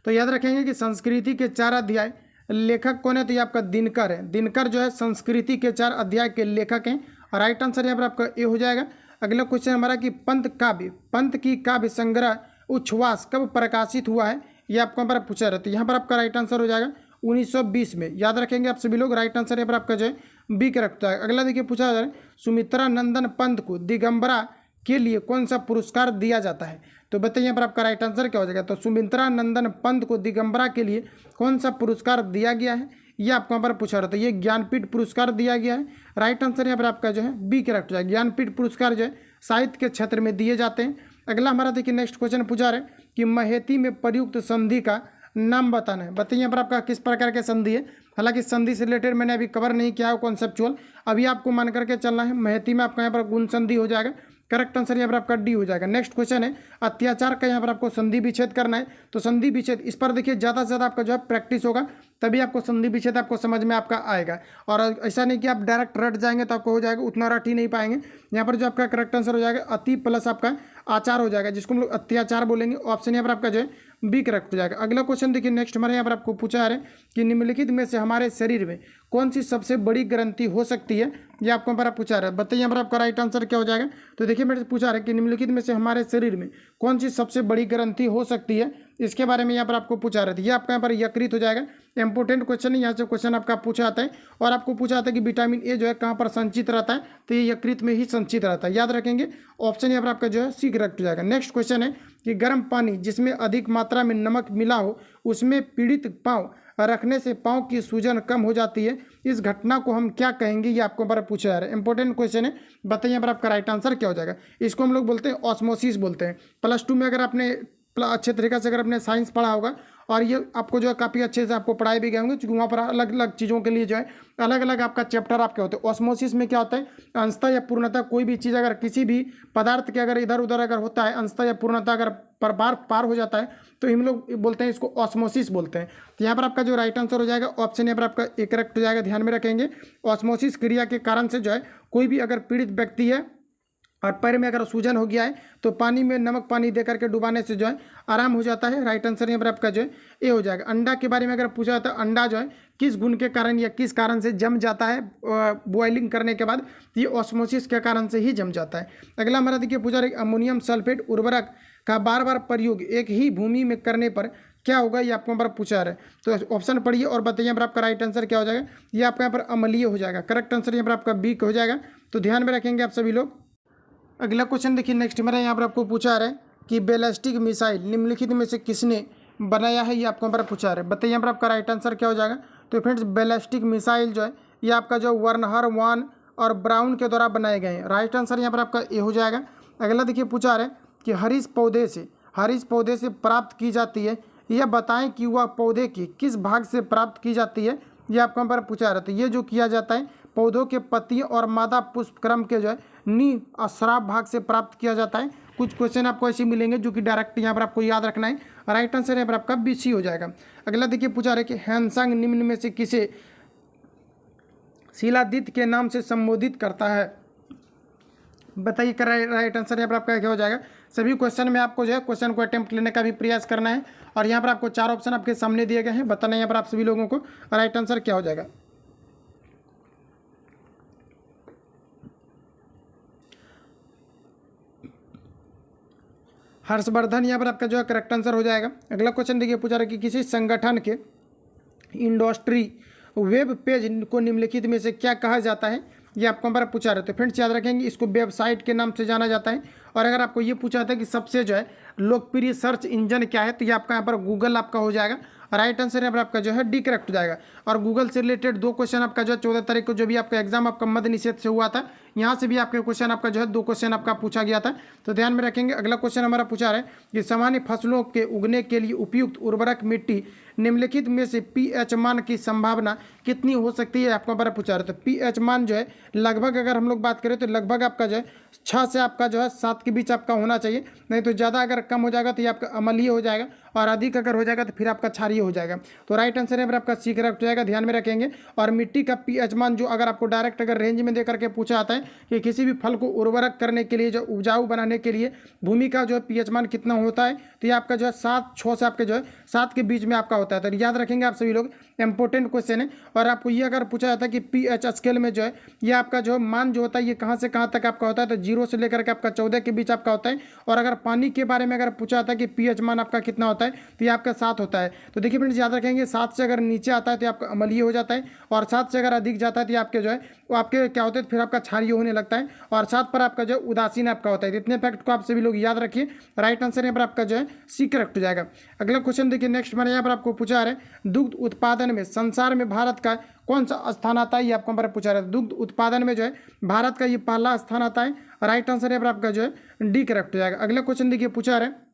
तो याद रखेंगे कि संस्कृति के 4 अध्याय लेखक कौन है, तो ये आपका दिनकर है। दिनकर जो है संस्कृति के 4 अध्याय के लेखक हैं। राइट आंसर यहाँ पर आपका ए हो जाएगा। अगला क्वेश्चन हमारा कि पंत की काव्य संग्रह उच्छ्वास कब प्रकाशित हुआ है, ये आपको हमारा पूछा रहता है। यहाँ पर आपका राइट आंसर हो जाएगा 1920 में। याद रखेंगे आप सभी लोग, राइट आंसर यहाँ पर आपका जो है बी करेक्ट होता है। अगला देखिए पूछा जा रहा है सुमित्रा नंदन पंत को दिगंबरा के लिए कौन सा पुरस्कार दिया जाता है, तो बताइए यहाँ पर आपका राइट आंसर क्या हो जाएगा। तो सुमित्रा नंदन पंत को दिगंबरा के लिए कौन सा पुरस्कार दिया गया है, ये आपको यहाँ पर पूछा रहता है। ये ज्ञानपीठ पुरस्कार दिया गया है। राइट आंसर यहाँ पर आपका जो है बी करेक्ट हो जाएगा। ज्ञानपीठ पुरस्कार जो है साहित्य के क्षेत्र में दिए जाते हैं। अगला हमारा देखिए नेक्स्ट क्वेश्चन पूछा रहे कि महेती में प्रयुक्त संधि का नाम बताना है। बताइए यहाँ पर आपका किस प्रकार के संधि है। हालांकि संधि से रिलेटेड मैंने अभी कवर नहीं किया है कॉन्सेप्चुअल, अभी आपको मान करके चलना है। महेती में आपका यहाँ पर गुण संधि हो जाएगा। करेक्ट आंसर यहाँ पर आपका डी हो जाएगा। नेक्स्ट क्वेश्चन है अत्याचार का, यहाँ पर आपको संधि विच्छेद करना है। तो संधि विच्छेद इस पर देखिए ज़्यादा से ज़्यादा आपका जो है प्रैक्टिस होगा, तभी आपको संधि विच्छेद आपको समझ में आपका आएगा। और ऐसा नहीं कि आप डायरेक्ट रट जाएंगे तो आपको हो जाएगा, उतना रट ही नहीं पाएंगे। यहाँ पर जो आपका करेक्ट आंसर हो जाएगा अति प्लस आपका आचार हो जाएगा, जिसको हम लोग अत्याचार बोलेंगे। ऑप्शन यहाँ पर आपका जो है बी करेक्ट हो जाएगा। अगला क्वेश्चन देखिए नेक्स्ट हमारे यहाँ पर आपको पूछा है कि निम्नलिखित में से हमारे शरीर में कौन सी सबसे बड़ी ग्रंथि हो सकती है, ये आपको हमारा पूछा रहा है। बताइए यहाँ पर आपका राइट आंसर क्या हो जाएगा। तो देखिए मेरे से पूछा रहा है कि निम्नलिखित में से हमारे शरीर में कौन सी सबसे बड़ी ग्रंथि हो सकती है, इसके बारे में यहाँ पर आपको पूछा रहा था। ये आपका यहाँ पर यकृत हो जाएगा। इंपॉर्टेंट क्वेश्चन है, यहाँ से क्वेश्चन आपका पूछा आता है। और आपको पूछा आता है कि विटामिन ए जो है कहाँ पर संचित रहता है, तो ये यकृत में ही संचित रहता है। याद रखेंगे ऑप्शन यहाँ पर आपका जो है सी करेक्ट हो जाएगा। नेक्स्ट क्वेश्चन है कि गर्म पानी जिसमें अधिक मात्रा में नमक मिला हो उसमें पीड़ित पाँव रखने से पाँव की सूजन कम हो जाती है, इस घटना को हम क्या कहेंगे, ये आपको पर पूछा जा रहा है। इंपॉर्टेंट क्वेश्चन है, बताइए यहाँ पर आपका राइट आंसर क्या हो जाएगा। इसको हम लोग बोलते हैं ऑस्मोसिस बोलते हैं। +2 में अगर आपने अच्छे तरीके से अगर आपने साइंस पढ़ा होगा, और ये आपको जो है काफ़ी अच्छे से आपको पढ़ाए भी गए होंगे, क्योंकि वहाँ पर अलग अलग चीज़ों के लिए जो है अलग अलग आपका चैप्टर आपके होते हैं। ऑस्मोसिस में क्या होता है, अंशतः या पूर्णतः कोई भी चीज़ अगर किसी भी पदार्थ के अगर इधर उधर अगर होता है, अंशतः या पूर्णतः अगर पार हो जाता है, तो हम लोग बोलते हैं इसको ऑस्मोसिस बोलते हैं। तो यहाँ पर आपका जो राइट आंसर हो जाएगा ऑप्शन यहाँ पर आपका ए करेक्ट हो जाएगा। ध्यान में रखेंगे ऑस्मोसिस क्रिया के कारण से जो है कोई भी अगर पीड़ित व्यक्ति है और पैर में अगर सूजन हो गया है तो पानी में नमक पानी दे करके डुबाने से जो है आराम हो जाता है। राइट आंसर यहाँ पर आपका जो है ए हो जाएगा। अंडा के बारे में अगर पूछा जाता है, अंडा जो है किस गुण के कारण या किस कारण से जम जाता है बॉइलिंग करने के बाद, ये ऑस्मोसिस के कारण से ही जम जाता है। अगला हमारा देखिए पूछा रहा है अमोनियम सल्फेट उर्वरक का बार बार प्रयोग एक ही भूमि में करने पर क्या होगा, ये आपको यहाँ पर पूछा रहा है। तो ऑप्शन पढ़िए और बताइए यहाँ पर आपका राइट आंसर क्या हो जाएगा। ये आपका यहाँ पर अम्लीय हो जाएगा। करेक्ट आंसर यहाँ पर आपका बी हो जाएगा। तो ध्यान में रखेंगे आप सभी लोग। अगला क्वेश्चन देखिए नेक्स्ट मेरा यहाँ पर आपको पूछा रहा है कि बैलिस्टिक मिसाइल निम्नलिखित में से किसने बनाया है, ये आपको यहाँ पर पूछा रहा है। बताइए यहाँ पर आपका राइट आंसर क्या हो जाएगा। तो फ्रेंड्स बैलिस्टिक मिसाइल जो है ये आपका जो वर्नहर वान और ब्राउन के द्वारा बनाए गए हैं। राइट आंसर यहाँ पर आपका ए हो जाएगा। अगला देखिए पूछा रहा है कि हरीश पौधे से प्राप्त की जाती है, यह बताएं कि वह पौधे की किस भाग से प्राप्त की जाती है, ये आपको यहाँ पर पूछा रहा है। तो ये जो किया जाता है पौधों के पत्तियों और मादा पुष्पक्रम के जो है श्राव भाग से प्राप्त किया जाता है। कुछ क्वेश्चन आपको ऐसे मिलेंगे जो कि डायरेक्ट यहाँ पर आपको याद रखना है। राइट आंसर यहाँ पर आपका बी सी हो जाएगा। अगला देखिए पूछा रहा है कि हैंसांग निम्न में से किसे शिलादित्य के नाम से संबोधित करता है। बताइए राइट आंसर यहाँ पर आपका क्या हो जाएगा। सभी क्वेश्चन में आपको जो है क्वेश्चन को अटेम्प्ट लेने का भी प्रयास करना है। और यहाँ पर आपको 4 ऑप्शन आपके सामने दिए गए हैं, बताना यहाँ पर आप सभी लोगों को राइट आंसर क्या हो जाएगा। हर्षवर्धन यहाँ पर आपका जो है करेक्ट आंसर हो जाएगा। अगला क्वेश्चन देखिए पूछा रहा है कि किसी संगठन के इंडस्ट्री वेब पेज को निम्नलिखित में से क्या कहा जाता है, ये आपको हमारा पूछा रहे थे। फ्रेंड्स याद रखेंगे इसको वेबसाइट के नाम से जाना जाता है। और अगर आपको ये पूछा था कि सबसे जो है लोकप्रिय सर्च इंजन क्या है, तो ये आपका यहाँ पर गूगल आपका हो जाएगा। राइट आंसर यहाँ पर आपका जो है डी करेक्ट हो जाएगा। और गूगल से रिलेटेड 2 क्वेश्चन आपका जो है 14 तारीख को जो भी आपका एग्जाम आपका मद्य निषेध से हुआ था, यहाँ से भी आपके क्वेश्चन आपका जो है 2 क्वेश्चन आपका पूछा गया था, तो ध्यान में रखेंगे। अगला क्वेश्चन हमारा पूछा रहा है कि सामान्य फसलों के उगने के लिए उपयुक्त उर्वरक मिट्टी निम्नलिखित में से पीएच मान की संभावना कितनी हो सकती है, आपको हमारा पूछा रहा है। तो पीएच मान जो है लगभग अगर हम लोग बात करें तो लगभग आपका जो है 6 से आपका जो है 7 के बीच आपका होना चाहिए, नहीं तो ज़्यादा अगर कम हो जाएगा तो ये आपका अम्लीय हो जाएगा, और अधिक अगर हो जाएगा तो फिर आपका क्षारीय हो जाएगा। तो राइट आंसर यहाँ पर आपका सी करेक्ट हो जाएगा, ध्यान में रखेंगे। और मिट्टी का पीएच मान जो अगर आपको डायरेक्ट अगर रेंज में दे करके पूछा जाता है कि किसी भी फल को उर्वरक करने के लिए, जो उपजाऊ बनाने के लिए भूमि का जो है पीएच मान कितना होता है, तो ये आपका जो है 6 से आपके जो है 7 के बीच में आपका होता है। तो याद रखेंगे आप सभी लोग, इंपॉर्टेंट क्वेश्चन है। और आपको ये अगर पूछा जाता है कि पीएच स्केल में जो है ये आपका जो मान जो होता है ये कहाँ से कहाँ तक आपका होता है, तो 0 से लेकर के आपका 14 के बीच आपका होता है। और अगर पानी के बारे में अगर पूछा जाता है कि पीएच मान आपका कितना होता है, तो ये आपका 7 होता है। तो देखिए फ्रेंड्स, याद रखेंगे 7 से अगर नीचे आता है तो आपका अम्लीय हो जाता है, और 7 से अगर अधिक जाता है तो आपके जो है वो आपके क्या होते हैं, फिर आपका क्षारीय होने लगता है, और 7 पर आपका जो है उदासीन आपका होता है। इतने फैक्ट को आप सभी लोग याद रखिए। राइट आंसर यहाँ पर आपका जो है सी करेक्ट हो जाएगा। अगला क्वेश्चन देखिए, नेक्स्ट मैंने यहाँ पर आपको पूछा है दुग्ध उत्पादन में संसार में भारत का कौन सा स्थान आता है, ये आपको हमारे पूछा रहा है। दुग्ध उत्पादन में जो है भारत का ये पहला स्थान आता है। राइट आंसर यहाँ पर आपका जो है डी करेक्ट हो जाएगा। अगला क्वेश्चन देखिए, पूछा रहा है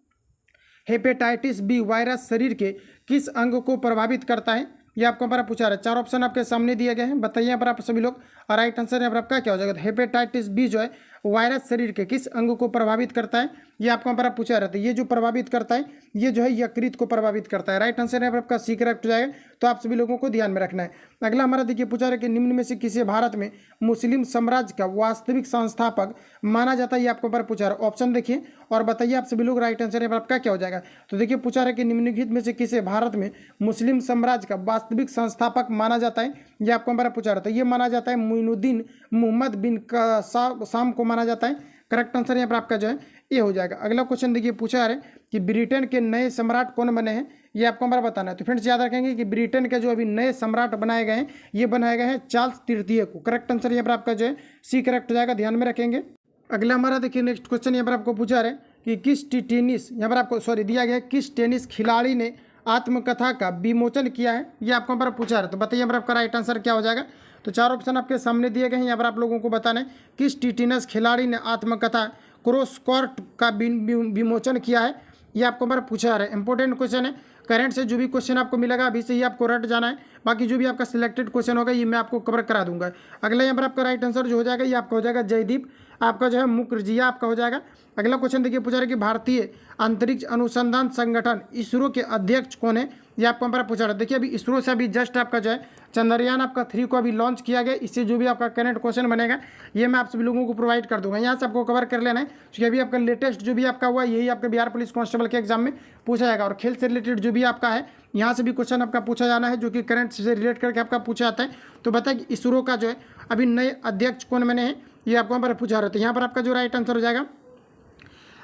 हेपेटाइटिस बी वायरस शरीर के किस अंग को प्रभावित करता है, ये आपको हमारा पूछा रहा है। 4 ऑप्शन आपके सामने दिए गए हैं, बताइए यहाँ पर आप सभी लोग। और राइट आंसर यहाँ पर आपका क्या हो जाएगा, हेपेटाइटिस बी जो है वायरस शरीर के किस अंग को प्रभावित करता है, ये आपको हमारा पूछा रहता है। ये जो प्रभावित करता है ये जो है यकृत को प्रभावित करता है। राइट आंसर यहाँ पर आपका सी करेक्ट हो जाएगा, तो आप सभी लोगों को ध्यान में रखना है। अगला हमारा देखिए पूछा रहा है कि निम्न में से किसे भारत में मुस्लिम साम्राज्य का वास्तविक संस्थापक माना जाता है, ये आपको हमारा पूछा रहा है। ऑप्शन देखिए और बताइए आप सभी लोग, राइट आंसर यहाँ पर आपका क्या हो जाएगा। तो देखिए पूछा रहा है कि निम्नलिखित में से किसे भारत में मुस्लिम साम्राज्य का वास्तविक संस्थापक माना जाता है, ये आपको हमारा पूछा रहा था। ये माना जाता है मुइनुद्दीन मोहम्मद बिन शाम को माना जाता है। करेक्ट आंसर यहाँ पर आपका जो है ये हो जाएगा। अगला क्वेश्चन देखिए, पूछा है कि ब्रिटेन के नए सम्राट कौन बने हैं, ये आपको हमारा बताना है। तो फ्रेंड्स याद रखेंगे कि ब्रिटेन के जो अभी नए सम्राट बनाए गए हैं ये बनाए गए हैं चार्ल्स तृतीय को। करेक्ट आंसर यहाँ पर आपका जो है सी करेक्ट हो जाएगा, ध्यान में रखेंगे। अगला हमारा देखिए नेक्स्ट क्वेश्चन यहाँ पर आपको पूछा है कि किस टेनिस यहाँ पर आपको दिया गया है, किस टेनिस खिलाड़ी ने आत्मकथा का विमोचन किया है, ये आपको हमारा पूछा है। तो बताइए यहाँ पर आपका राइट आंसर क्या हो जाएगा। तो 4 ऑप्शन आपके सामने दिए गए हैं, यहाँ पर आप लोगों को बताना है किस टेनिस खिलाड़ी ने आत्मकथा क्रॉस कोर्ट का विमोचन किया है, ये आपको हमारा पूछा है। इंपॉर्टेंट क्वेश्चन है, करंट से जो भी क्वेश्चन आपको मिलेगा अभी से ही आपको रट जाना है, बाकी जो भी आपका सिलेक्टेड क्वेश्चन होगा ये मैं आपको कवर करा दूंगा। अगला यहाँ पर आपका राइट आंसर जो हो जाएगा ये आपका हो जाएगा जयदीप आपका जो है मुखर्जिया आपका हो जाएगा। अगला क्वेश्चन देखिए, पूछा रहा है कि भारतीय अंतरिक्ष अनुसंधान संगठन इसरो के अध्यक्ष कौन है, ये आपको हमारा पूछा रहा है। देखिए अभी इसरो से अभी जस्ट आपका जो है चंद्रयान आपका 3 को अभी लॉन्च किया गया, इससे जो भी आपका करंट क्वेश्चन बनेगा ये मैं आप सभी लोगों को प्रोवाइड कर दूंगा। यहाँ से आपको कवर कर लेना है, क्योंकि अभी आपका लेटेस्ट जो भी आपका हुआ यही आपके बिहार पुलिस कांस्टेबल के एग्जाम में पूछा जाएगा। और खेल से रिलेटेड जो भी आपका है यहाँ से भी क्वेश्चन आपका पूछा जाना है, जो कि करंट से रिलेट करके आपका पूछा जाता है। तो बताए कि इसरो का जो है अभी नए अध्यक्ष कौन बने हैं, ये आपको हमारा पूछा रहता है। यहाँ पर आपका जो राइट आंसर हो जाएगा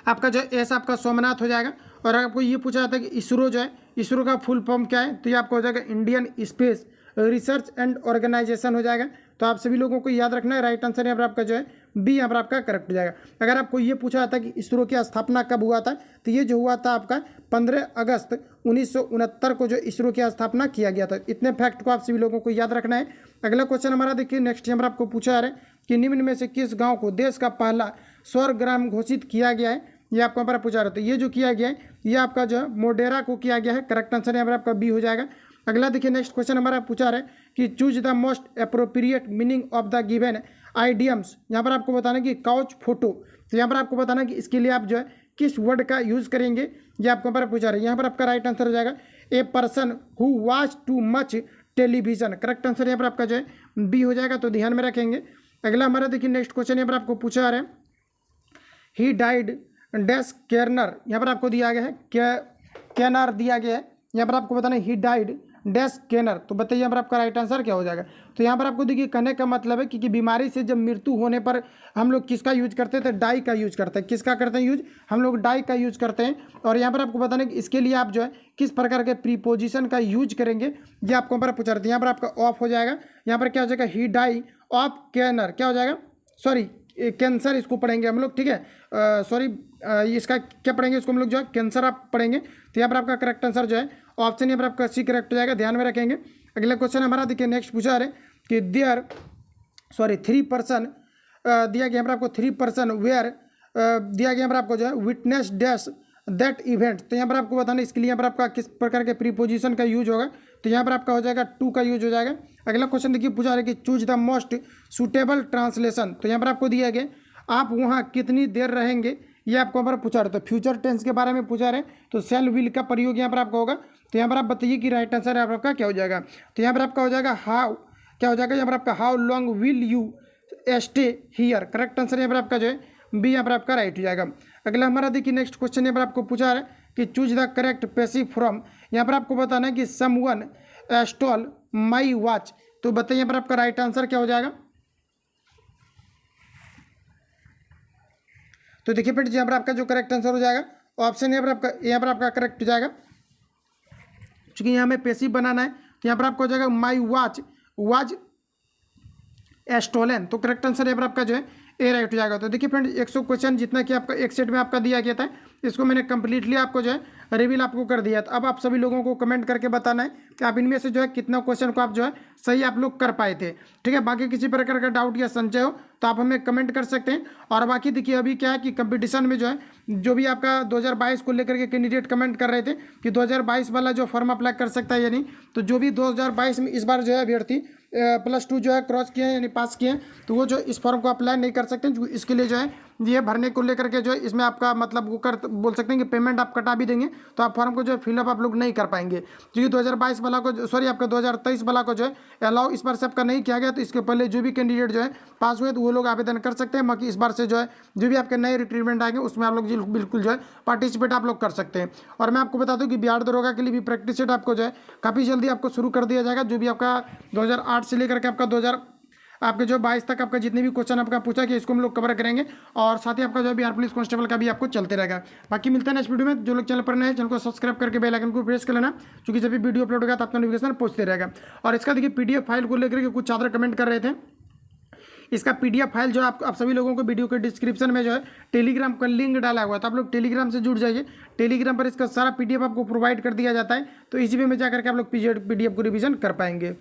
आपका जो एस आपका सोमनाथ हो जाएगा। और आपको ये पूछा जाता है कि इसरो जो है इसरो का फुल फॉर्म क्या है, तो ये आपको हो जाएगा Indian space research and organisation हो जाएगा। तो आप सभी लोगों को याद रखना है, राइट आंसर यहाँ पर आपका जो है बी यहाँ पर आपका करेक्ट हो जाएगा। अगर आपको ये पूछा जाता है कि इसरो की स्थापना कब हुआ था, तो ये जो हुआ था आपका 15 अगस्त 1969 को जो इसरो की स्थापना किया गया था। इतने फैक्ट को आप सभी लोगों को याद रखना है। अगला क्वेश्चन हमारा देखिए नेक्स्ट यहाँ पर आपको पूछा है कि निम्न में से किस गाँव को देश का पहला स्वर्ग ग्राम घोषित किया गया है, ये आपको हमारा पूछा रहता है। ये जो किया गया है ये आपका जो है मोडेरा को किया गया है। करेक्ट आंसर यहाँ पर आपका बी हो जाएगा। अगला देखिए नेक्स्ट क्वेश्चन हमारा पूछा रहा है कि choose the most appropriate meaning of the given idioms. यहाँ पर आपको बताना है कि काउच फोटो, तो यहाँ पर आपको बताना है कि इसके लिए आप जो है किस वर्ड का यूज़ करेंगे, ये आपको हमारा पूछा रहा है। यहाँ पर आपका राइट आंसर हो जाएगा a person who watch too much television. Correct answer यहाँ पर आपका जो है बी हो जाएगा, तो ध्यान में रखेंगे। अगला हमारा देखिए नेक्स्ट क्वेश्चन यहाँ पर आपको पूछा रहा है ही डाइड डैश केरनर, यहाँ पर आपको दिया गया है केनर दिया गया है। यहाँ पर आपको बताना है ही डाइड डैश केनर, तो बताइए यहाँ पर आपका राइट आंसर क्या हो जाएगा। तो यहाँ पर आपको देखिए कहने का मतलब है कि बीमारी से जब मृत्यु होने पर हम लोग किसका यूज करते हैं, तो डाई का यूज करते हैं। किसका करते हैं यूज, हम लोग डाई का यूज करते हैं। और यहाँ पर आपको बताना है कि इसके लिए आप जो है किस प्रकार के प्रीपोजिशन का यूज करेंगे, ये आपको हमारा पूछा रहता है। यहाँ पर आपका ऑफ हो जाएगा, यहाँ पर क्या हो जाएगा ही डाई ऑफ केनर, क्या हो जाएगा सॉरी कैंसर इसको पढ़ेंगे हम लोग, ठीक है सॉरी इसका क्या पढ़ेंगे, इसको हम लोग जो है कैंसर आप पढ़ेंगे। तो यहाँ पर आपका करेक्ट आंसर जो है ऑप्शन यहाँ पर आपका सी करेक्ट हो जाएगा, ध्यान में रखेंगे। अगला क्वेश्चन हमारा देखिए नेक्स्ट पूछा है कि 3% दिया गया यहाँ पर आपको 3% वेयर दिया गया यहाँ पर आपको जो है विटनेस डैश दैट इवेंट। तो यहाँ पर आपको बताना इसके लिए यहाँ पर आपका किस प्रकार के प्रीपोजिशन का यूज होगा। तो यहाँ पर आपका हो जाएगा टू का यूज हो जाएगा। अगला क्वेश्चन देखिए पूछा है कि choose the most suitable translation. तो यहाँ पर आपको दिया गया आप वहाँ कितनी देर रहेंगे, ये आपको यहाँ पर पूछा रहे। तो फ्यूचर टेंस के बारे में पूछा रहे, तो सेल विल का प्रयोग यहाँ पर आपका होगा। तो यहाँ पर आप बताइए कि राइट आंसर यहाँ पर आपका क्या हो जाएगा। तो यहाँ पर आपका हो जाएगा हाउ, क्या हो जाएगा यहाँ पर आपका how long will you stay here. Correct answer यहाँ पर आपका जो है बी यहाँ पर आपका राइट हो जाएगा। अगला हमारा देखिए नेक्स्ट क्वेश्चन यहाँ पर आपको पूछा है कि choose the correct passive form. यहाँ पर आपको बताना है कि समवन स्टॉल माई वॉच। तो बताइए यहाँ पर आपका राइट आंसर क्या हो जाएगा। तो देखिए फ्रेंड्स यहाँ पर आपका जो करेक्ट आंसर हो जाएगा ऑप्शन यहाँ पर आपका करेक्ट हो जाएगा। चूंकि यहाँ हमें पैसिव बनाना है तो यहाँ पर आपको हो जाएगा माई वॉच वाज स्टोलन। तो करेक्ट आंसर यहाँ पर आपका जो है ए राइट हो जाएगा। तो देखिए फ्रेंड्स 100 क्वेश्चन जितना कि आपका एक सेट में आपका दिया गया था, इसको मैंने कंप्लीटली आपको जो है रिवील आपको कर दिया था। अब आप सभी लोगों को कमेंट करके बताना है कि आप इनमें से जो है कितना क्वेश्चन को आप जो है सही आप लोग कर पाए थे। ठीक है, बाकी किसी प्रकार का डाउट या संशय हो तो आप हमें कमेंट कर सकते हैं। और बाकी देखिए अभी क्या है कि कंपटीशन में जो है जो भी आपका 2022 को लेकर के कैंडिडेट कमेंट कर रहे थे कि 2022 वाला जो फॉर्म अप्लाई कर सकता है या नहीं, तो जो भी 2022 में इस बार जो है अभ्यर्थी +2 जो है क्रॉस किए हैं यानी पास किए हैं, तो वो जो इस फॉर्म को अप्लाई नहीं कर सकते। इसके लिए जो है ये भरने को लेकर के जो है इसमें आपका मतलब वो कर बोल सकते हैं कि पेमेंट आप कटा भी देंगे तो आप फॉर्म को जो है फिलअप आप लोग नहीं कर पाएंगे। क्योंकि 2022 वाला को सॉरी आपका 2023 वाला को जो है अलाउ इस बार से आपका नहीं किया गया। तो इसके पहले जो भी कैंडिडेट जो है पास हुए तो वो लोग आवेदन कर सकते हैं। बाकी इस बार से जो है जो भी आपके नए रिक्रूटमेंट आएंगे उसमें आप लोग बिल्कुल जो है पार्टिसिपेट आप लोग कर सकते हैं। और मैं आपको बता दूं कि बिहार दरोगा के लिए भी प्रैक्टिस सेट आपको जो है काफ़ी जल्दी आपको शुरू कर दिया जाएगा। जो भी आपका 2008 से लेकर के आपका 2000 आपके जो 22 तक आपका जितने भी क्वेश्चन आपका पूछा कि इसको हम लोग कवर करेंगे। और साथ ही आपका जो बिहार पुलिस कांस्टेबल का भी आपको चलते रहेगा। बाकी मिलते हैं नेक्स्ट वीडियो में। जो लोग चैनल पर नए हैं चैनल को सब्सक्राइब करके बेल आइकन को प्रेस कर लेना, क्योंकि जब भी वीडियो अपलोड होगा तो आपका नोटिफिकेशन पहुंचते रहेगा। और इसका देखिए PDF फाइल को लेकर के कुछ छात्र कमेंट कर रहे थे। इसका PDF फाइल जो आप सभी लोगों को वीडियो के डिस्क्रिप्शन में जो है टेलीग्राम का लिंक डाला हुआ है, तो आप लोग टेलीग्राम से जुड़ जाइए। टेलीग्राम पर इसका सारा PDF आपको प्रोवाइड कर दिया जाता है, तो इसी में जाकर के आप लोग PDF को रिवीजन कर पाएंगे।